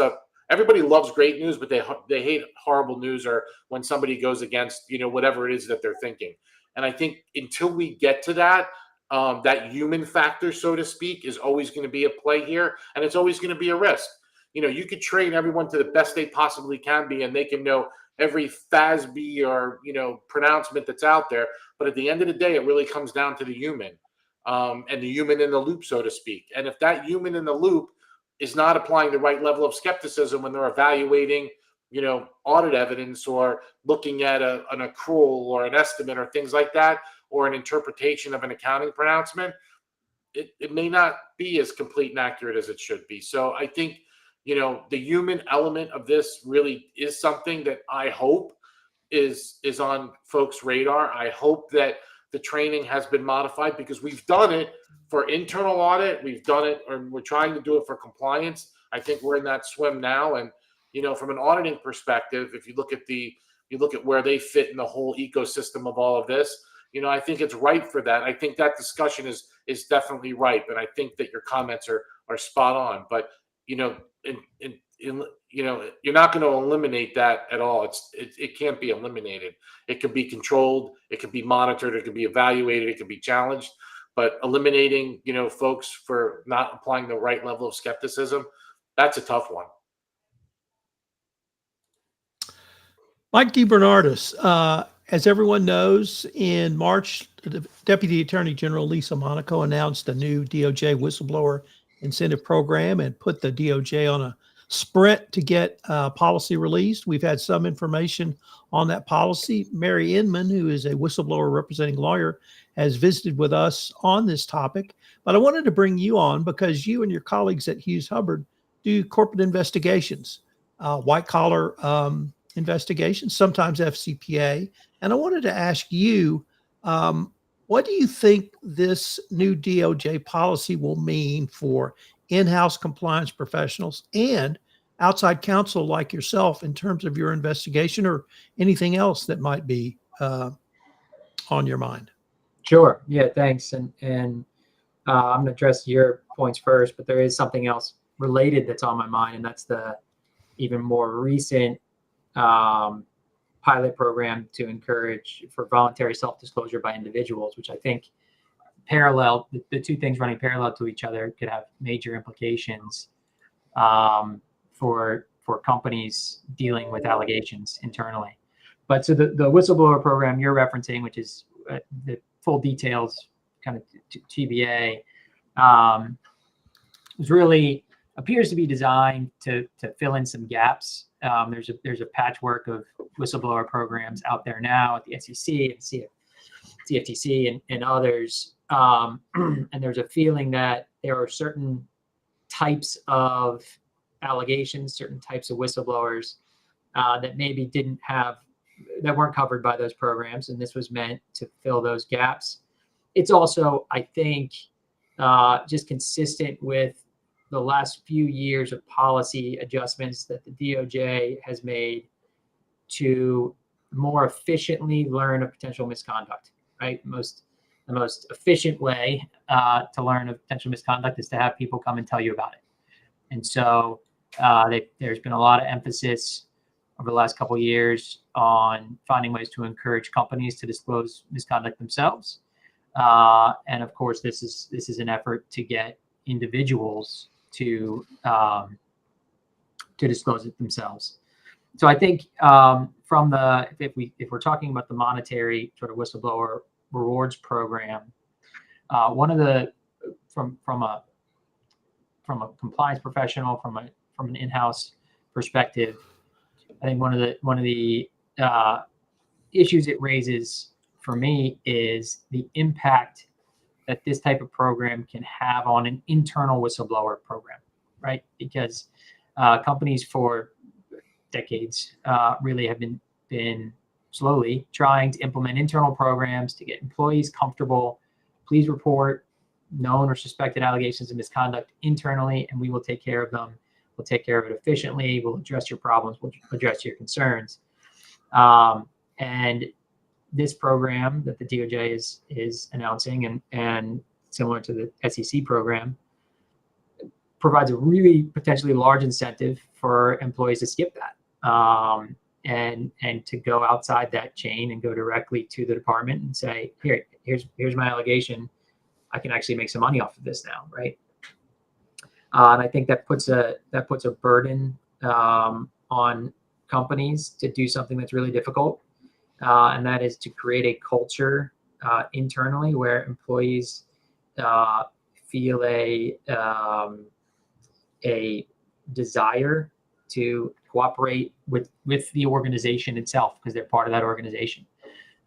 everybody loves great news, but they hate horrible news or when somebody goes against, whatever it is that they're thinking. And I think until we get to that, that human factor, so to speak, is always going to be a play here. And it's always going to be a risk. You could train everyone to the best they possibly can be, and they can know every FASB or, pronouncement that's out there. But at the end of the day, it really comes down to the human and the human in the loop, so to speak. And if that human in the loop is not applying the right level of skepticism when they're evaluating, audit evidence or looking at an accrual or an estimate or things like that, or an interpretation of an accounting pronouncement, it may not be as complete and accurate as it should be. So I think, the human element of this really is something that I hope is on folks' radar. I hope that the training has been modified because we've done it for internal audit. We've done it, or we're trying to do it for compliance. I think we're in that swim now. And, from an auditing perspective, if you look at where they fit in the whole ecosystem of all of this, I think it's right for that. I think that discussion is definitely ripe. And I think that your comments are spot on, but, you're not going to eliminate that at all. It can't be eliminated. It can be controlled. It can be monitored. It can be evaluated. It can be challenged. But eliminating, folks for not applying the right level of skepticism, that's a tough one. Mike DeBernardis, as everyone knows, in March, the Deputy Attorney General Lisa Monaco announced a new DOJ whistleblower incentive program and put the DOJ on a sprint to get policy released. We've had some information on that policy. Mary Inman, who is a whistleblower representing lawyer, has visited with us on this topic. But I wanted to bring you on because you and your colleagues at Hughes Hubbard do corporate investigations, white collar investigations, sometimes FCPA. And I wanted to ask you, what do you think this new DOJ policy will mean for in-house compliance professionals and outside counsel like yourself in terms of your investigation or anything else that might be on your mind? Sure. Yeah, thanks. And I'm going to address your points first, but there is something else related that's on my mind, and that's the even more recent pilot program to encourage for voluntary self-disclosure by individuals, which I think the two things running parallel to each other could have major implications for companies dealing with allegations internally. But so the whistleblower program you're referencing, which is the full details kind of TBA, really appears to be designed to fill in some gaps. There's a patchwork of whistleblower programs out there now at the SEC and CFTC and others. And there's a feeling that there are certain types of allegations, certain types of whistleblowers that maybe that weren't covered by those programs, and this was meant to fill those gaps. It's also, I think, just consistent with the last few years of policy adjustments that the DOJ has made to more efficiently learn of potential misconduct, right? The most efficient way to learn of potential misconduct is to have people come and tell you about it. And so there's been a lot of emphasis over the last couple of years on finding ways to encourage companies to disclose misconduct themselves. And of course, this is an effort to get individuals to disclose it themselves. So I think if we're talking about the monetary sort of whistleblower rewards program, one of the from a compliance professional, from an in-house perspective, I think one of the issues it raises for me is the impact that this type of program can have on an internal whistleblower program, right? Because companies for decades really have been slowly trying to implement internal programs to get employees comfortable. Please report known or suspected allegations of misconduct internally, and we will take care of them. We'll take care of it efficiently. We'll address your problems. We'll address your concerns. And this program that the DOJ is announcing, and similar to the SEC program, provides a really potentially large incentive for employees to skip that and to go outside that chain and go directly to the department and say, here's my allegation. I can actually make some money off of this now, right? And I think that puts a burden on companies to do something that's really difficult, and that is to create a culture internally where employees feel a desire to cooperate with the organization itself because they're part of that organization,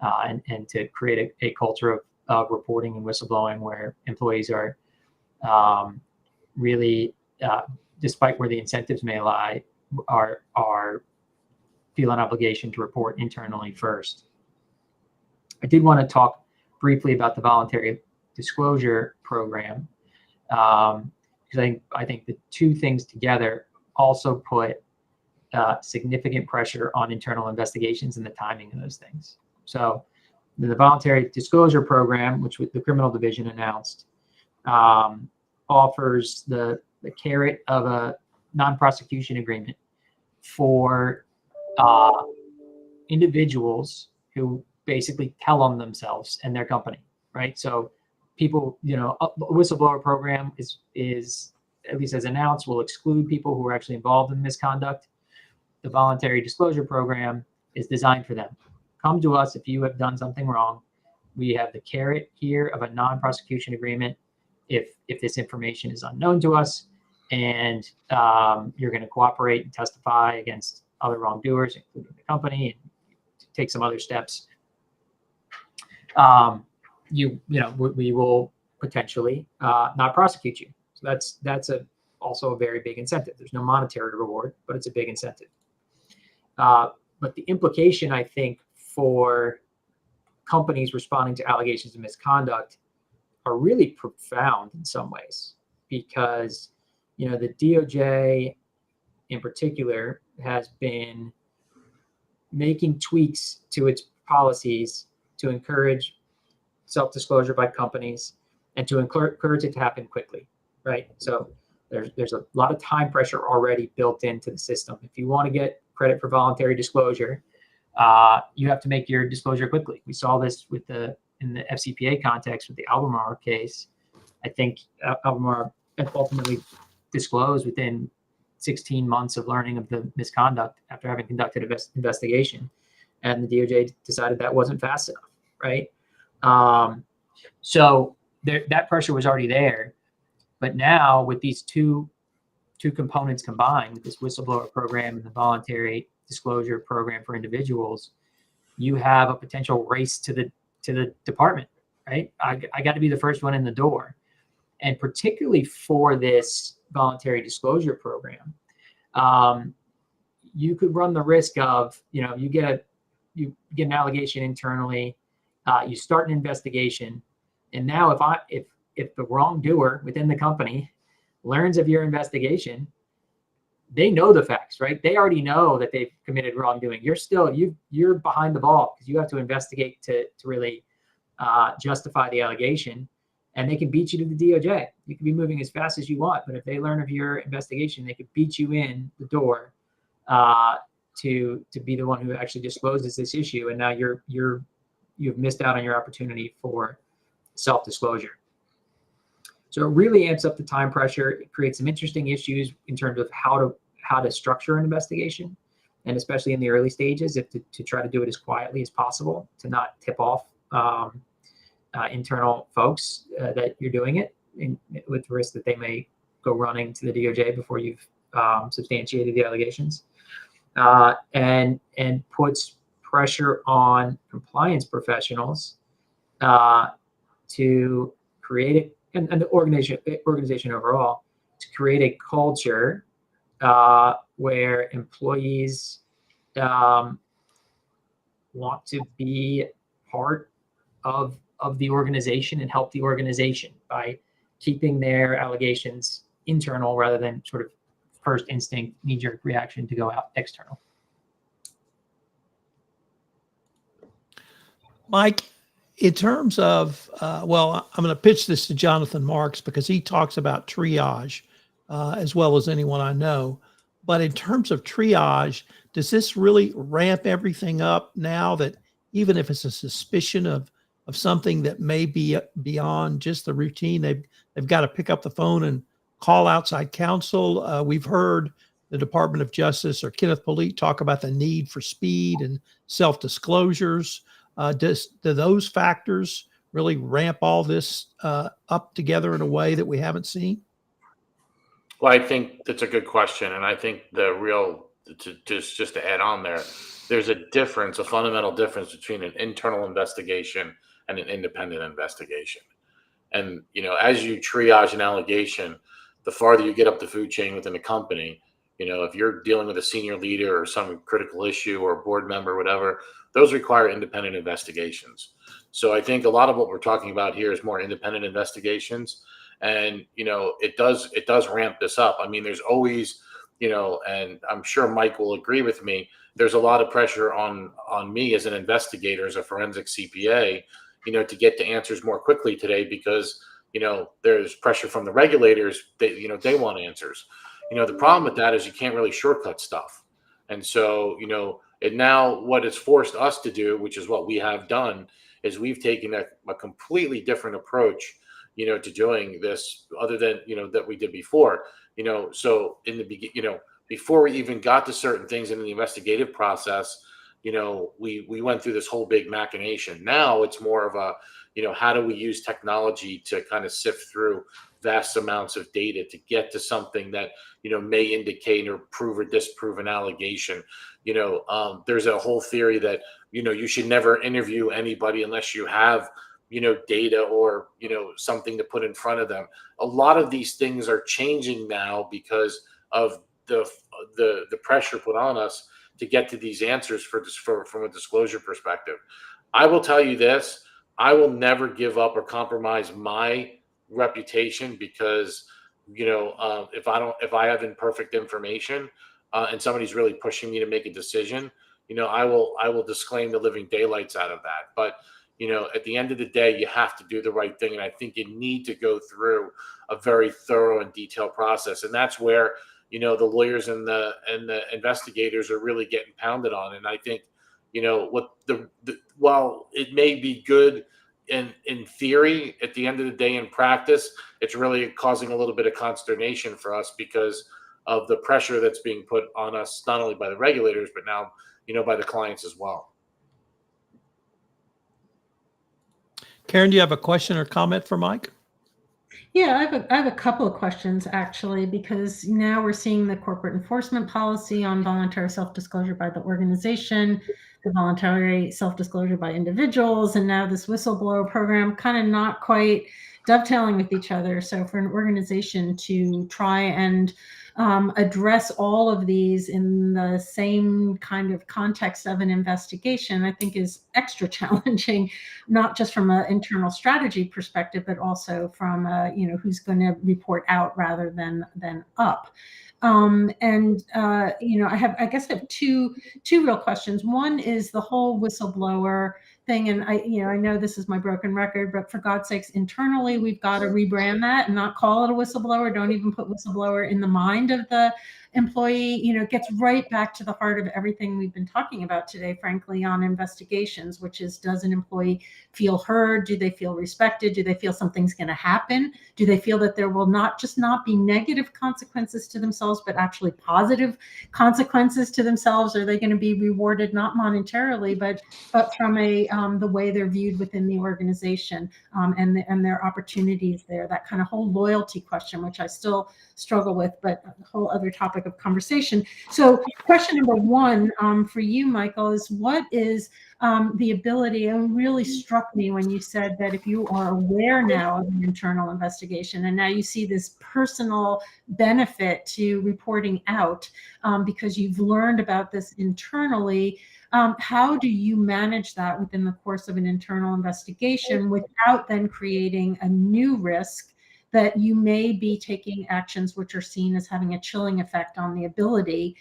and to create a culture of reporting and whistleblowing where employees are really, despite where the incentives may lie, are feel an obligation to report internally first. I did want to talk briefly about the voluntary disclosure program, because I think the two things together also put significant pressure on internal investigations and the timing of those things. So the voluntary disclosure program, which the criminal division announced, offers the carrot of a non-prosecution agreement for individuals who basically tell on themselves and their company, right? So people, a whistleblower program is at least as announced, will exclude people who are actually involved in misconduct. The voluntary disclosure program is designed for them. Come to us if you have done something wrong. We have the carrot here of a non-prosecution agreement if this information is unknown to us, and you're going to cooperate and testify against other wrongdoers, including the company, and take some other steps. We will potentially not prosecute you. So that's also a very big incentive. There's no monetary reward, but it's a big incentive. But the implication, I think, for companies responding to allegations of misconduct are really profound in some ways, because the DOJ in particular has been making tweaks to its policies to encourage self-disclosure by companies and to encourage it to happen quickly, right? So There's a lot of time pressure already built into the system. If you want to get credit for voluntary disclosure, you have to make your disclosure quickly. We saw this in the FCPA context with the Albemarle case. I think Albemarle ultimately disclosed within 16 months of learning of the misconduct after having conducted an investigation, and the DOJ decided that wasn't fast enough, right? So that pressure was already there, but now with these two components combined, with this whistleblower program and the voluntary disclosure program for individuals, you have a potential race to the department, right? I got to be the first one in the door. And particularly for this voluntary disclosure program, you could run the risk of, you get an allegation internally, you start an investigation, and now if the wrongdoer within the company learns of your investigation, they know the facts, right? They already know that they've committed wrongdoing. You're behind the ball because you have to investigate to really justify the allegation, and they can beat you to the DOJ. You can be moving as fast as you want, but if they learn of your investigation, they could beat you in the door to be the one who actually discloses this issue, and now you've missed out on your opportunity for self-disclosure. So it really amps up the time pressure. It creates some interesting issues in terms of how to structure an investigation, and especially in the early stages, to try to do it as quietly as possible, to not tip off internal folks that you're doing it, with the risk that they may go running to the DOJ before you've substantiated the allegations, and puts pressure on compliance professionals to create and the organization overall, to create a culture where employees want to be part of the organization and help the organization by keeping their allegations internal rather than sort of first instinct knee-jerk reaction to go out external. Mike, in terms of, I'm going to pitch this to Jonathan Marks because he talks about triage as well as anyone I know. But in terms of triage, does this really ramp everything up now that even if it's a suspicion of something that may be beyond just the routine, they've got to pick up the phone and call outside counsel? We've heard the Department of Justice or Kenneth Polite talk about the need for speed and self-disclosures. Do those factors really ramp all this up together in a way that we haven't seen? Well, I think that's a good question. And I think the real, just to add on there, there's a fundamental difference between an internal investigation and an independent investigation. And, as you triage an allegation, the farther you get up the food chain within a company, if you're dealing with a senior leader or some critical issue or a board member, whatever, those require independent investigations. So I think a lot of what we're talking about here is more independent investigations. And, it does ramp this up. I mean, there's always, and I'm sure Mike will agree with me, there's a lot of pressure on me as an investigator, as a forensic CPA, to get to answers more quickly today because, there's pressure from the regulators. They want answers. The problem with that is you can't really shortcut stuff. And so, and now what it's forced us to do, which is what we have done, is we've taken a completely different approach, to doing this other than, that we did before, so in the beginning, before we even got to certain things in the investigative process, we went through this whole big machination. Now it's more of a, how do we use technology to kind of sift through vast amounts of data to get to something that, may indicate or prove or disprove an allegation. There's a whole theory that, you should never interview anybody unless you have, data or, something to put in front of them. A lot of these things are changing now because of the pressure put on us to get to these answers from a disclosure perspective. I will tell you this, I will never give up or compromise my reputation because, if I have imperfect information and somebody's really pushing me to make a decision, I will disclaim the living daylights out of that. But, you know, at the end of the day, you have to do the right thing. And I think you need to go through a very thorough and detailed process. And that's where, you know, the lawyers and the investigators are really getting pounded on. And I think, you know, what while it may be good in theory, at the end of the day in practice, it's really causing a little bit of consternation for us because of the pressure that's being put on us, not only by the regulators, but now, you know, by the clients as well. Karen, do you have a question or comment for Mike? Yeah, I have a couple of questions actually, because now we're seeing the corporate enforcement policy on voluntary self-disclosure by the organization, the voluntary self-disclosure by individuals, and now this whistleblower program kind of not quite dovetailing with each other. So for an organization to try and address all of these in the same kind of context of an investigation, I think is extra challenging, not just from an internal strategy perspective, but also from you know, who's going to report out rather than up. You know, I guess I have two real questions. One is the whole whistleblower thing, and I know this is my broken record, but for God's sakes, internally we've got to rebrand that and not call it a whistleblower. Don't even put whistleblower in the mind of the employee. You know, it gets right back to the heart of everything we've been talking about today, frankly, on investigations, which is, does an employee feel heard? Do they feel respected? Do they feel something's going to happen? Do they feel that there will not be negative consequences to themselves, but actually positive consequences to themselves? Are they going to be rewarded not monetarily, but from a the way they're viewed within the organization, and their opportunities there? That kind of whole loyalty question, which I still struggle with, but a whole other topic of conversation. So question number one for you, Michael, is what is the ability, and it really struck me when you said that if you are aware now of an internal investigation and now you see this personal benefit to reporting out because you've learned about this internally, how do you manage that within the course of an internal investigation without then creating a new risk that you may be taking actions which are seen as having a chilling effect on the ability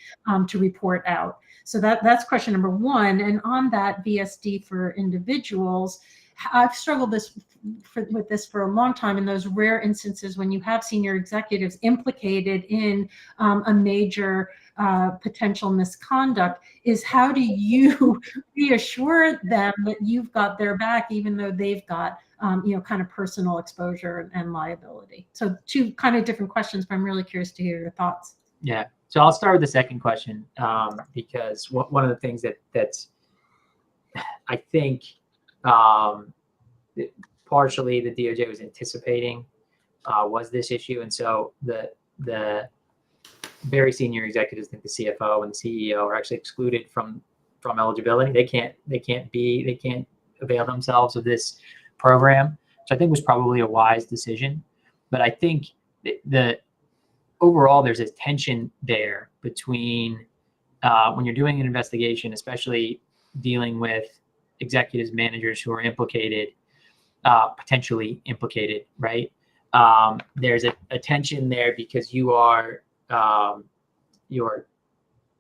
to report out? So that's question number one. And on that VSD for individuals, I've struggled with this for a long time in those rare instances when you have senior executives implicated in a major potential misconduct, is how do you reassure them that you've got their back, even though they've got you know, kind of personal exposure and liability? So two kind of different questions, but I'm really curious to hear your thoughts. Yeah. So I'll start with the second question because one of the things that's I think partially the DOJ was anticipating was this issue, and so the very senior executives, I think the CFO and the CEO, are actually excluded from eligibility. They can't avail themselves of this program, which I think was probably a wise decision. But I think overall, there's a tension there between when you're doing an investigation, especially dealing with executives, managers who are implicated, potentially implicated, right? There's a tension there because you're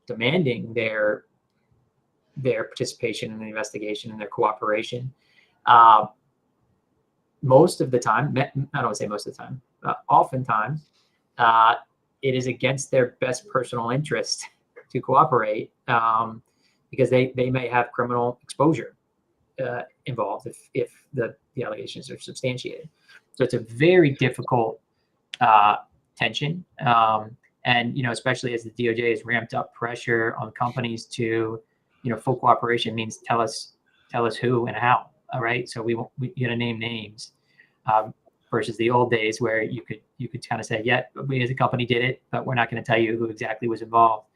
demanding their participation in the investigation and their cooperation. Most of the time, I don't want to say most of the time, oftentimes, it is against their best personal interest to cooperate because they may have criminal exposure involved if the allegations are substantiated. So it's a very difficult tension. And, you know, especially as the DOJ has ramped up pressure on companies to, you know, full cooperation means tell us who and how. All right. So we gotta name names versus the old days where you could kind of say, yeah, we as a company did it, but we're not going to tell you who exactly was involved.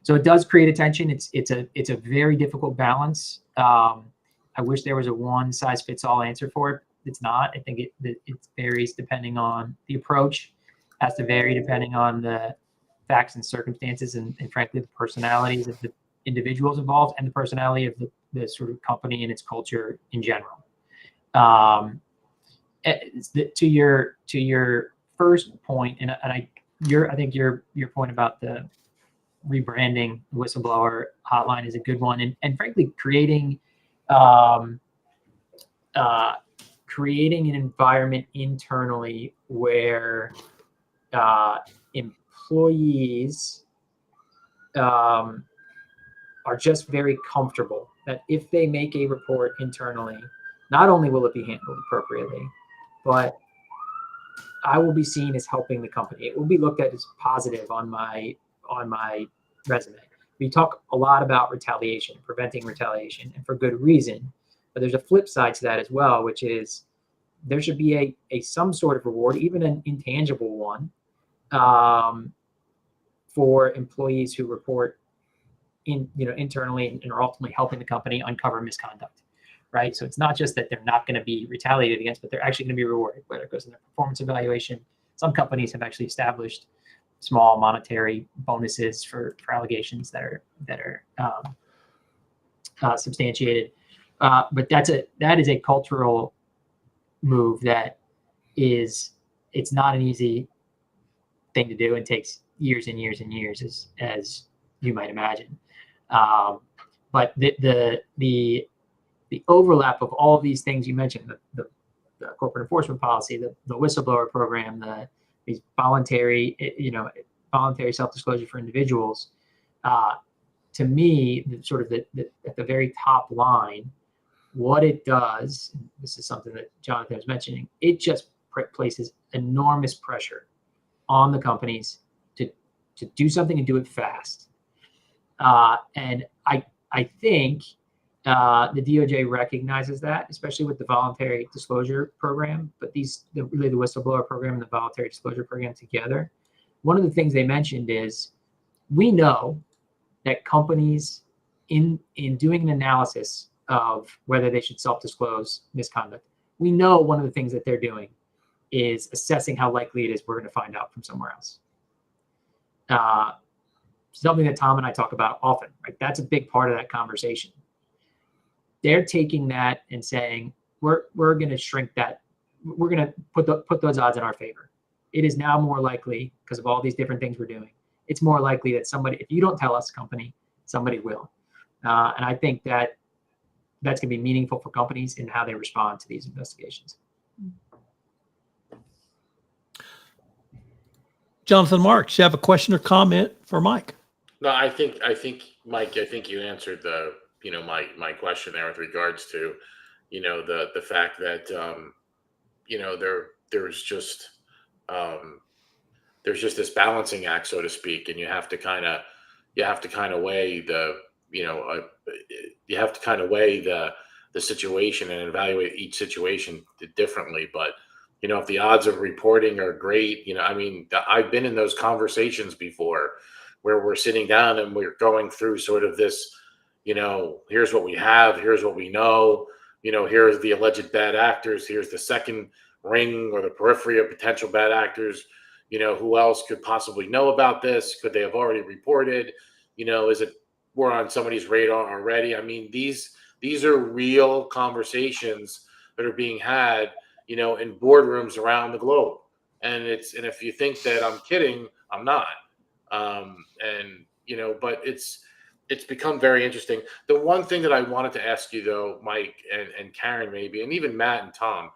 So it does create a tension. It's a very difficult balance. I wish there was a one size fits all answer for it. It's not. I think it varies depending on the approach. Has to vary depending on the facts and circumstances and frankly the personalities of the individuals involved and the personality of the sort of company and its culture in general. To your first point, and I think your point about the rebranding whistleblower hotline is a good one, and frankly creating creating an environment internally where employees are just very comfortable that if they make a report internally, not only will it be handled appropriately, but I will be seen as helping the company. It will be looked at as positive on my resume. We talk a lot about retaliation, preventing retaliation, and for good reason. But there's a flip side to that as well, which is there should be a some sort of reward, even an intangible one, for employees who report internally and are ultimately helping the company uncover misconduct, right? So it's not just that they're not going to be retaliated against, but they're actually going to be rewarded, whether it goes in their performance evaluation. Some companies have actually established small monetary bonuses for allegations that are substantiated. But that is a cultural move that it's not an easy thing to do and takes years and years and years, as you might imagine. But the overlap of all of these things you mentioned, the corporate enforcement policy, the whistleblower program, these voluntary self-disclosure for individuals, to me, at the very top line, what it does, this is something that Jonathan was mentioning, it just places enormous pressure on the companies to do something and do it fast. And I think the DOJ recognizes that, especially with the voluntary disclosure program, but the whistleblower program and the voluntary disclosure program together. One of the things they mentioned is we know that companies in doing an analysis of whether they should self-disclose misconduct, we know one of the things that they're doing is assessing how likely it is we're going to find out from somewhere else. Something that Tom and I talk about often, right? That's a big part of that conversation. They're taking that and saying, we're going to shrink that. We're going to put those odds in our favor. It is now more likely, because of all these different things we're doing, it's more likely that somebody, if you don't tell us, company, somebody will. And I think that's going to be meaningful for companies in how they respond to these investigations. Jonathan Marks, you have a question or comment for Mike? No, I think Mike, I think you answered my question there with regards to, the fact that, there's just this balancing act, so to speak, and you have to kind of weigh the situation and evaluate each situation differently. But, if the odds of reporting are great, I've been in those conversations before where we're sitting down and we're going through sort of this, here's what we have, here's what we know, here's the alleged bad actors, here's the second ring or the periphery of potential bad actors, who else could possibly know about this? Could they have already reported? Is it we're on somebody's radar already? I mean, these are real conversations that are being had, in boardrooms around the globe. And if you think that I'm kidding, I'm not. But it's become very interesting. The one thing that I wanted to ask you though, Mike and Karen maybe, and even Matt and Tom,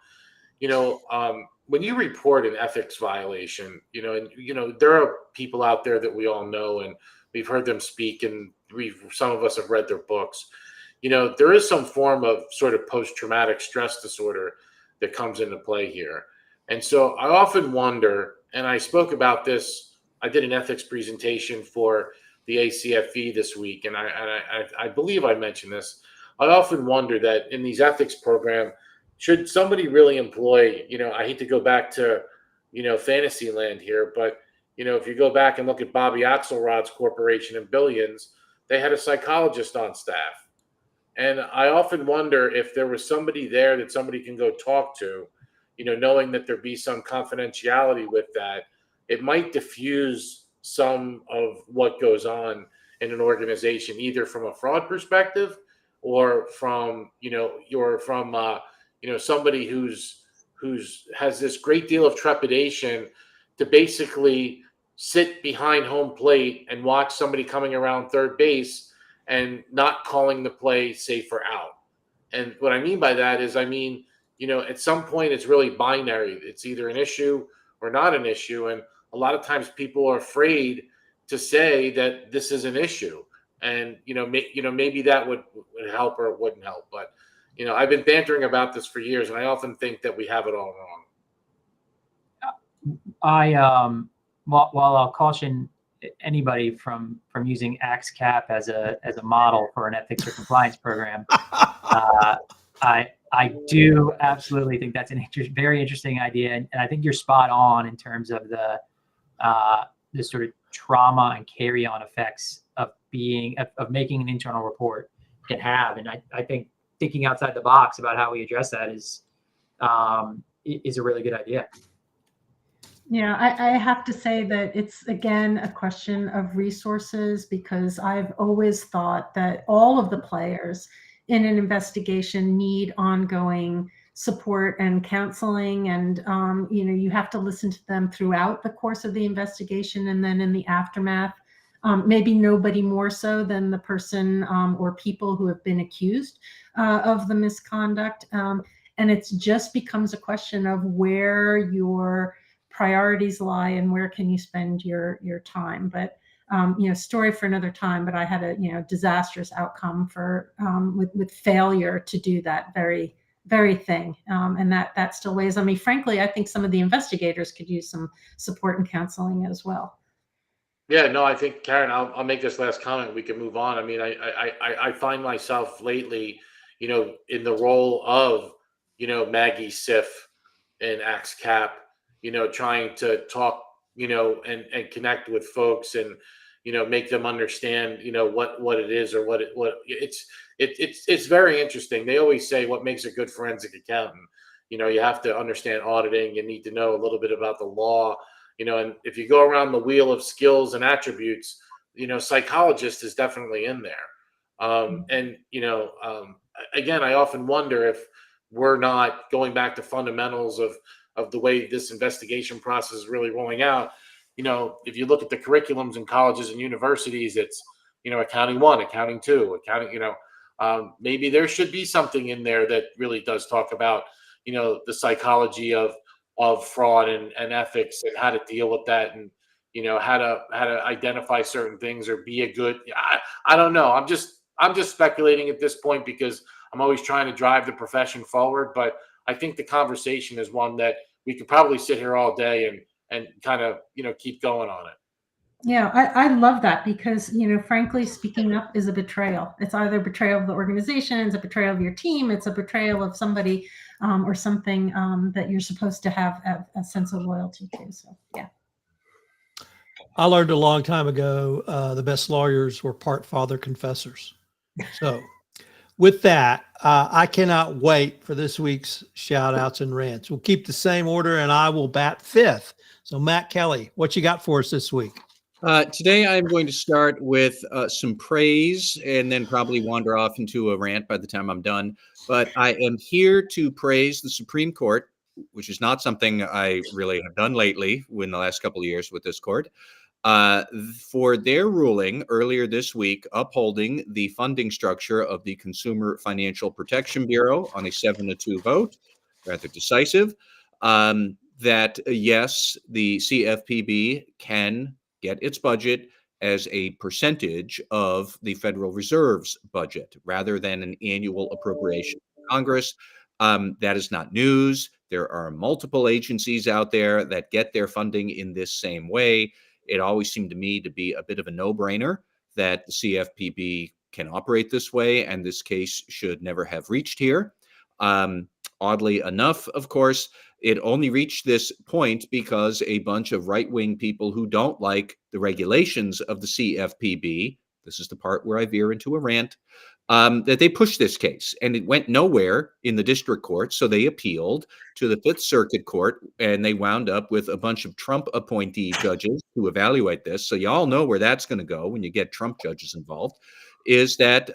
when you report an ethics violation, there are people out there that we all know and we've heard them speak and some of us have read their books. There is some form of sort of post-traumatic stress disorder that comes into play here. And so I often wonder, and I spoke about this, I did an ethics presentation for the ACFE this week, and I believe I mentioned this. I often wonder that in these ethics program, should somebody really employ, I hate to go back to, fantasy land here, but, if you go back and look at Bobby Axelrod's corporation and Billions, they had a psychologist on staff. And I often wonder if there was somebody there that somebody can go talk to, knowing that there'd be some confidentiality with that, it might diffuse some of what goes on in an organization, either from a fraud perspective or from, somebody who's has this great deal of trepidation to basically sit behind home plate and watch somebody coming around third base and not calling the play safe or out. And what I mean by that is, I mean, at some point it's really binary. It's either an issue or not an issue. And a lot of times people are afraid to say that this is an issue. And, maybe that would help or it wouldn't help. But, I've been bantering about this for years, and I often think that we have it all wrong. While I'll caution anybody from using AXCAP as a model for an ethics or compliance program, I do absolutely think that's very interesting idea, and I think you're spot on in terms of the sort of trauma and carry-on effects of making an internal report can have, and I think thinking outside the box about how we address that is a really good idea. Yeah, I have to say that it's, again, a question of resources, because I've always thought that all of the players in an investigation need ongoing support and counseling. And, you have to listen to them throughout the course of the investigation and then in the aftermath. Maybe nobody more so than the person or people who have been accused of the misconduct. And it just becomes a question of where your priorities lie and where can you spend your time. But story for another time. But I had a disastrous outcome with failure to do that very thing, and that still weighs on me. Frankly, I think some of the investigators could use some support and counseling as well. Yeah, no, I think, Karen, I'll make this last comment. We can move on. I mean, I find myself lately, in the role of, Maggie Siff and AXCAP, trying to talk, and connect with folks and, make them understand, what it is or it's very interesting. They always say what makes a good forensic accountant. You have to understand auditing. You need to know a little bit about the law, and if you go around the wheel of skills and attributes, psychologist is definitely in there. And, again, I often wonder if we're not going back to fundamentals of the way this investigation process is really rolling out. If you look at the curriculums in colleges and universities, it's, accounting 1, accounting 2, accounting, maybe there should be something in there that really does talk about, the psychology of fraud and ethics and how to deal with that, and, how to identify certain things or be a good, I don't know. I'm just speculating at this point because I'm always trying to drive the profession forward. But I think the conversation is one that we could probably sit here all day and kind of, keep going on it. Yeah, I love that, because, frankly, speaking up is a betrayal. It's either betrayal of the organization, it's a betrayal of your team, it's a betrayal of somebody or something that you're supposed to have a sense of loyalty to. So, yeah. I learned a long time ago, the best lawyers were part father confessors. So with that, I cannot wait for this week's shout outs and rants. We'll keep the same order and I will bat fifth. So Matt Kelly, what you got for us this week? Today, I'm going to start with some praise and then probably wander off into a rant by the time I'm done. But I am here to praise the Supreme Court, which is not something I really have done lately in the last couple of years with this court, for their ruling earlier this week upholding the funding structure of the Consumer Financial Protection Bureau on a 7-2 vote, rather decisive, that yes, the CFPB can get its budget as a percentage of the Federal Reserve's budget rather than an annual appropriation to Congress. That is not news. There are multiple agencies out there that get their funding in this same way. It always seemed to me to be a bit of a no-brainer that the CFPB can operate this way, and this case should never have reached here. Oddly enough, of course, it only reached this point because a bunch of right-wing people who don't like the regulations of the CFPB, this is the part where I veer into a rant, that they pushed this case, and it went nowhere in the district court, so they appealed to the Fifth Circuit Court, and they wound up with a bunch of Trump appointee judges to evaluate this. So y'all know where that's going to go when you get Trump judges involved, is that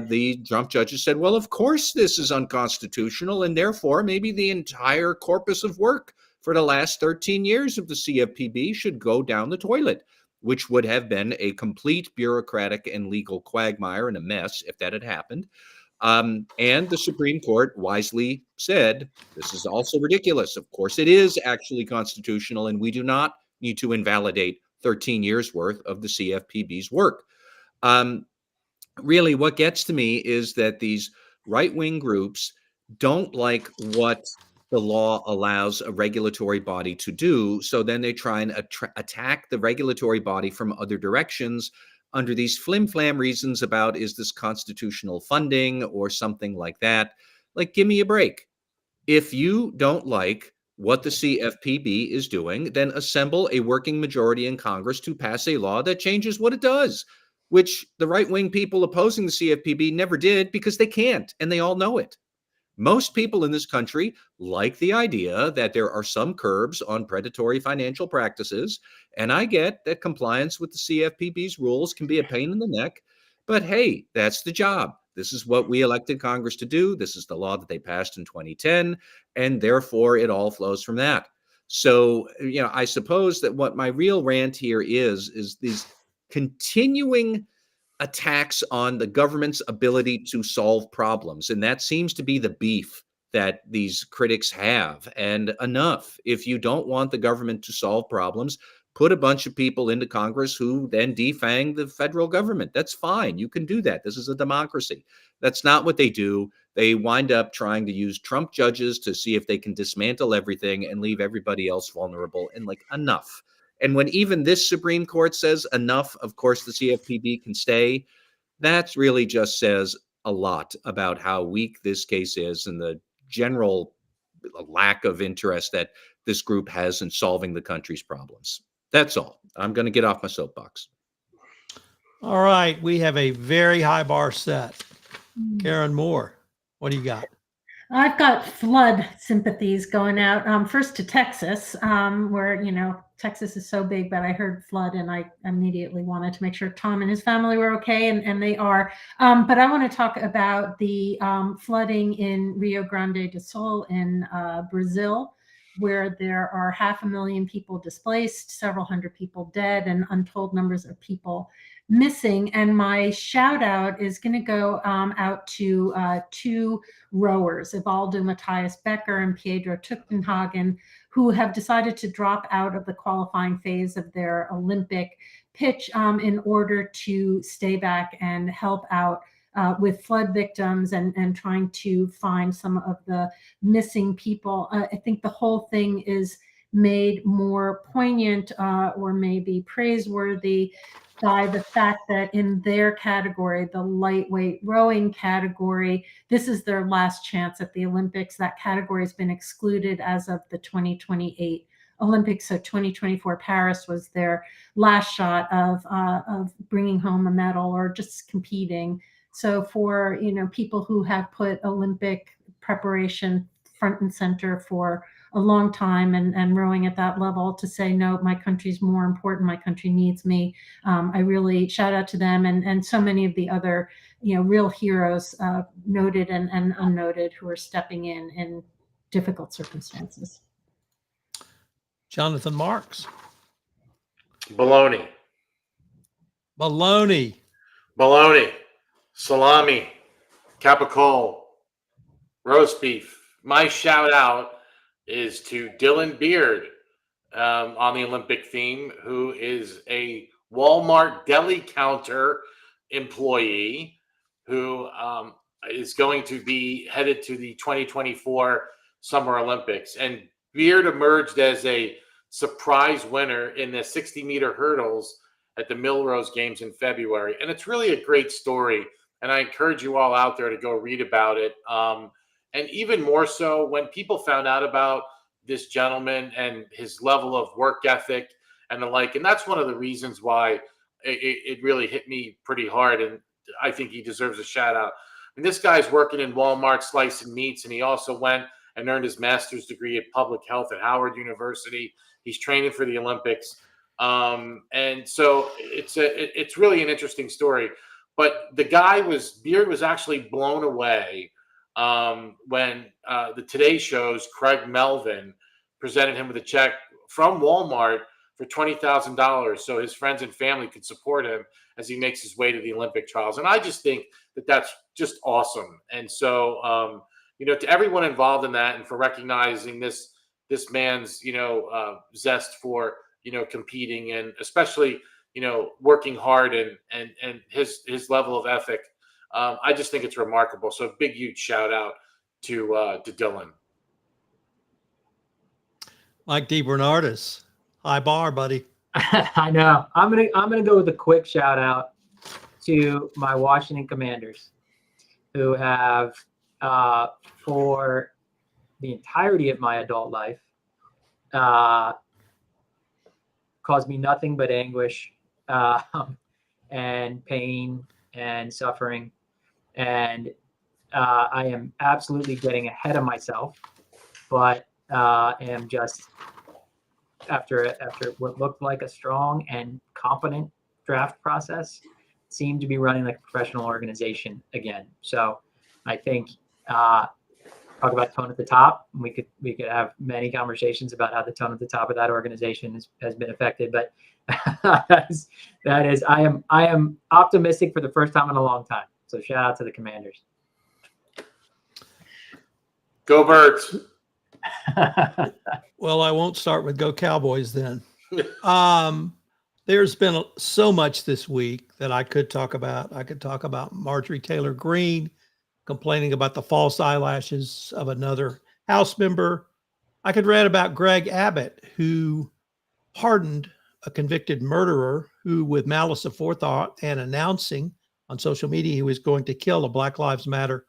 the Trump judges said, well, of course this is unconstitutional, and therefore maybe the entire corpus of work for the last 13 years of the CFPB should go down the toilet, which would have been a complete bureaucratic and legal quagmire and a mess if that had happened. And the Supreme Court wisely said, this is also ridiculous. Of course, it is actually constitutional, and we do not need to invalidate 13 years worth of the CFPB's work. Really, what gets to me is that these right-wing groups don't like what the law allows a regulatory body to do. So then they try and attack the regulatory body from other directions under these flim-flam reasons about, is this constitutional funding or something like that? Like, give me a break. If you don't like what the CFPB is doing, then assemble a working majority in Congress to pass a law that changes what it does, which the right-wing people opposing the CFPB never did because they can't, and they all know it. Most people in this country like the idea that there are some curbs on predatory financial practices, and I get that compliance with the CFPB's rules can be a pain in the neck, but hey, that's the job. This is what we elected Congress to do. This is the law that they passed in 2010, and therefore it all flows from that. So, I suppose that what my real rant here is these continuing attacks on the government's ability to solve problems. And that seems to be the beef that these critics have. And enough. If you don't want the government to solve problems, put a bunch of people into Congress who then defang the federal government. That's fine. You can do that. This is a democracy. That's not what they do. They wind up trying to use Trump judges to see if they can dismantle everything and leave everybody else vulnerable. And enough. And when even this Supreme Court says enough, of course, the CFPB can stay. That really just says a lot about how weak this case is and the general lack of interest that this group has in solving the country's problems. That's all. I'm going to get off my soapbox. All right. We have a very high bar set. Karen Moore, what do you got? I've got flood sympathies going out. First to Texas, where, Texas is so big, but I heard flood and I immediately wanted to make sure Tom and his family were okay, and they are. But I want to talk about the flooding in Rio Grande do Sul in Brazil, where there are 500,000 people displaced, several hundred people dead, and untold numbers of people missing. And my shout out is going to go out to two rowers, Evaldo Matthias Becker and Pedro Tuchtenhagen, who have decided to drop out of the qualifying phase of their Olympic pitch in order to stay back and help out with flood victims and trying to find some of the missing people. I think the whole thing is made more poignant or maybe praiseworthy by the fact that in their category, the lightweight rowing category, this is their last chance at the Olympics. That category has been excluded as of the 2028 Olympics. So 2024 Paris was their last shot of bringing home a medal or just competing. So for people who have put Olympic preparation front and center for a long time and rowing at that level, to say, no, my country's more important, my country needs me. I really shout out to them and so many of the other, real heroes, noted and unnoted, who are stepping in difficult circumstances. Jonathan Marks. Bologna. Salami. Capicola. Roast beef. My shout out is to Dylan Beard on the Olympic theme, who is a Walmart deli counter employee who is going to be headed to the 2024 Summer Olympics. And Beard emerged as a surprise winner in the 60-meter hurdles at the Millrose Games in February. And it's really a great story. And I encourage you all out there to go read about it. And even more so when people found out about this gentleman and his level of work ethic and the like. And that's one of the reasons why it really hit me pretty hard. And I think he deserves a shout out. And this guy's working in Walmart slicing meats. And he also went and earned his master's degree in public health at Howard University. He's training for the Olympics. And so it's really an interesting story. But Beard was actually blown away when the Today Show's Craig Melvin presented him with a check from Walmart for for $20,000 so his friends and family could support him as he makes his way to the Olympic trials. And I just think that that's just awesome. And so, to everyone involved in that and for recognizing this man's, zest for, competing and especially, working hard and his level of ethic. I just think it's remarkable. So a big, huge shout out to Dylan. Mike DeBernardis, high bar, buddy. I know. I'm gonna go with a quick shout out to my Washington Commanders, who have for the entirety of my adult life caused me nothing but anguish and pain and suffering, and I am absolutely getting ahead of myself, but am just after what looked like a strong and competent draft process, seemed to be running like a professional organization again. So I think talk about tone at the top. We could have many conversations about how the tone at the top of that organization has been affected, but that is I am optimistic for the first time in a long time. So shout out to the Commanders. Go Birds. Well, I won't start with Go Cowboys then. There's been so much this week that I could talk about. I could talk about Marjorie Taylor Greene complaining about the false eyelashes of another House member. I could read about Greg Abbott, who pardoned a convicted murderer who, with malice aforethought and announcing on social media he was going to kill a Black Lives Matter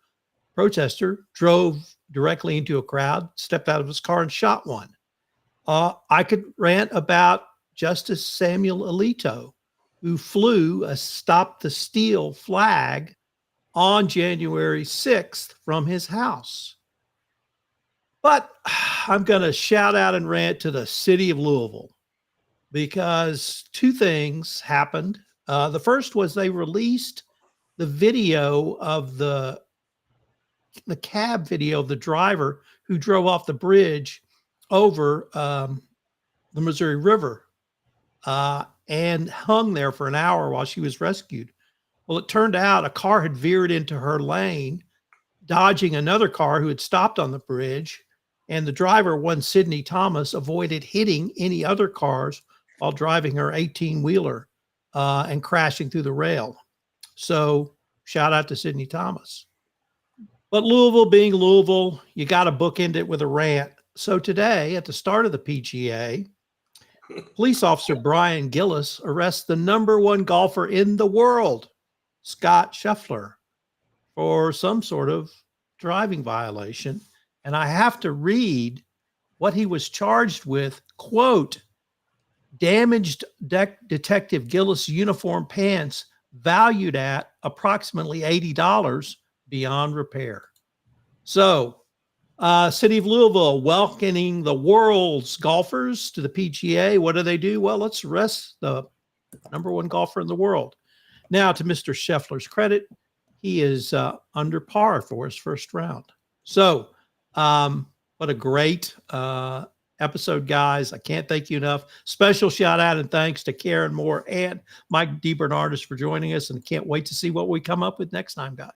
protester, drove directly into a crowd, stepped out of his car and shot one. I could rant about Justice Samuel Alito, who flew a Stop the Steal flag on January 6th from his house. But I'm going to shout out and rant to the city of Louisville because two things happened. The first was they released the video of the cab video of the driver who drove off the bridge over the Missouri River and hung there for an hour while she was rescued. Well, it turned out a car had veered into her lane, dodging another car who had stopped on the bridge, and the driver, one Sydney Thomas, avoided hitting any other cars while driving her 18-wheeler and crashing through the rail. So shout out to Sydney Thomas. But Louisville being Louisville, you got to bookend it with a rant. So today, at the start of the PGA, police officer Brian Gillis arrests the #1 golfer in the world, Scott Scheffler, for some sort of driving violation. And I have to read what he was charged with. Quote, damaged Detective Gillis uniform pants valued at approximately $80 beyond repair. So, City of Louisville welcoming the world's golfers to the PGA. What do? Well, let's arrest the #1 golfer in the world. Now, to Mr. Scheffler's credit, he is under par for his first round. So, what a great episode, guys. I can't thank you enough. Special shout out and thanks to Karen Moore and Mike DeBernardis for joining us, and can't wait to see what we come up with next time, guys.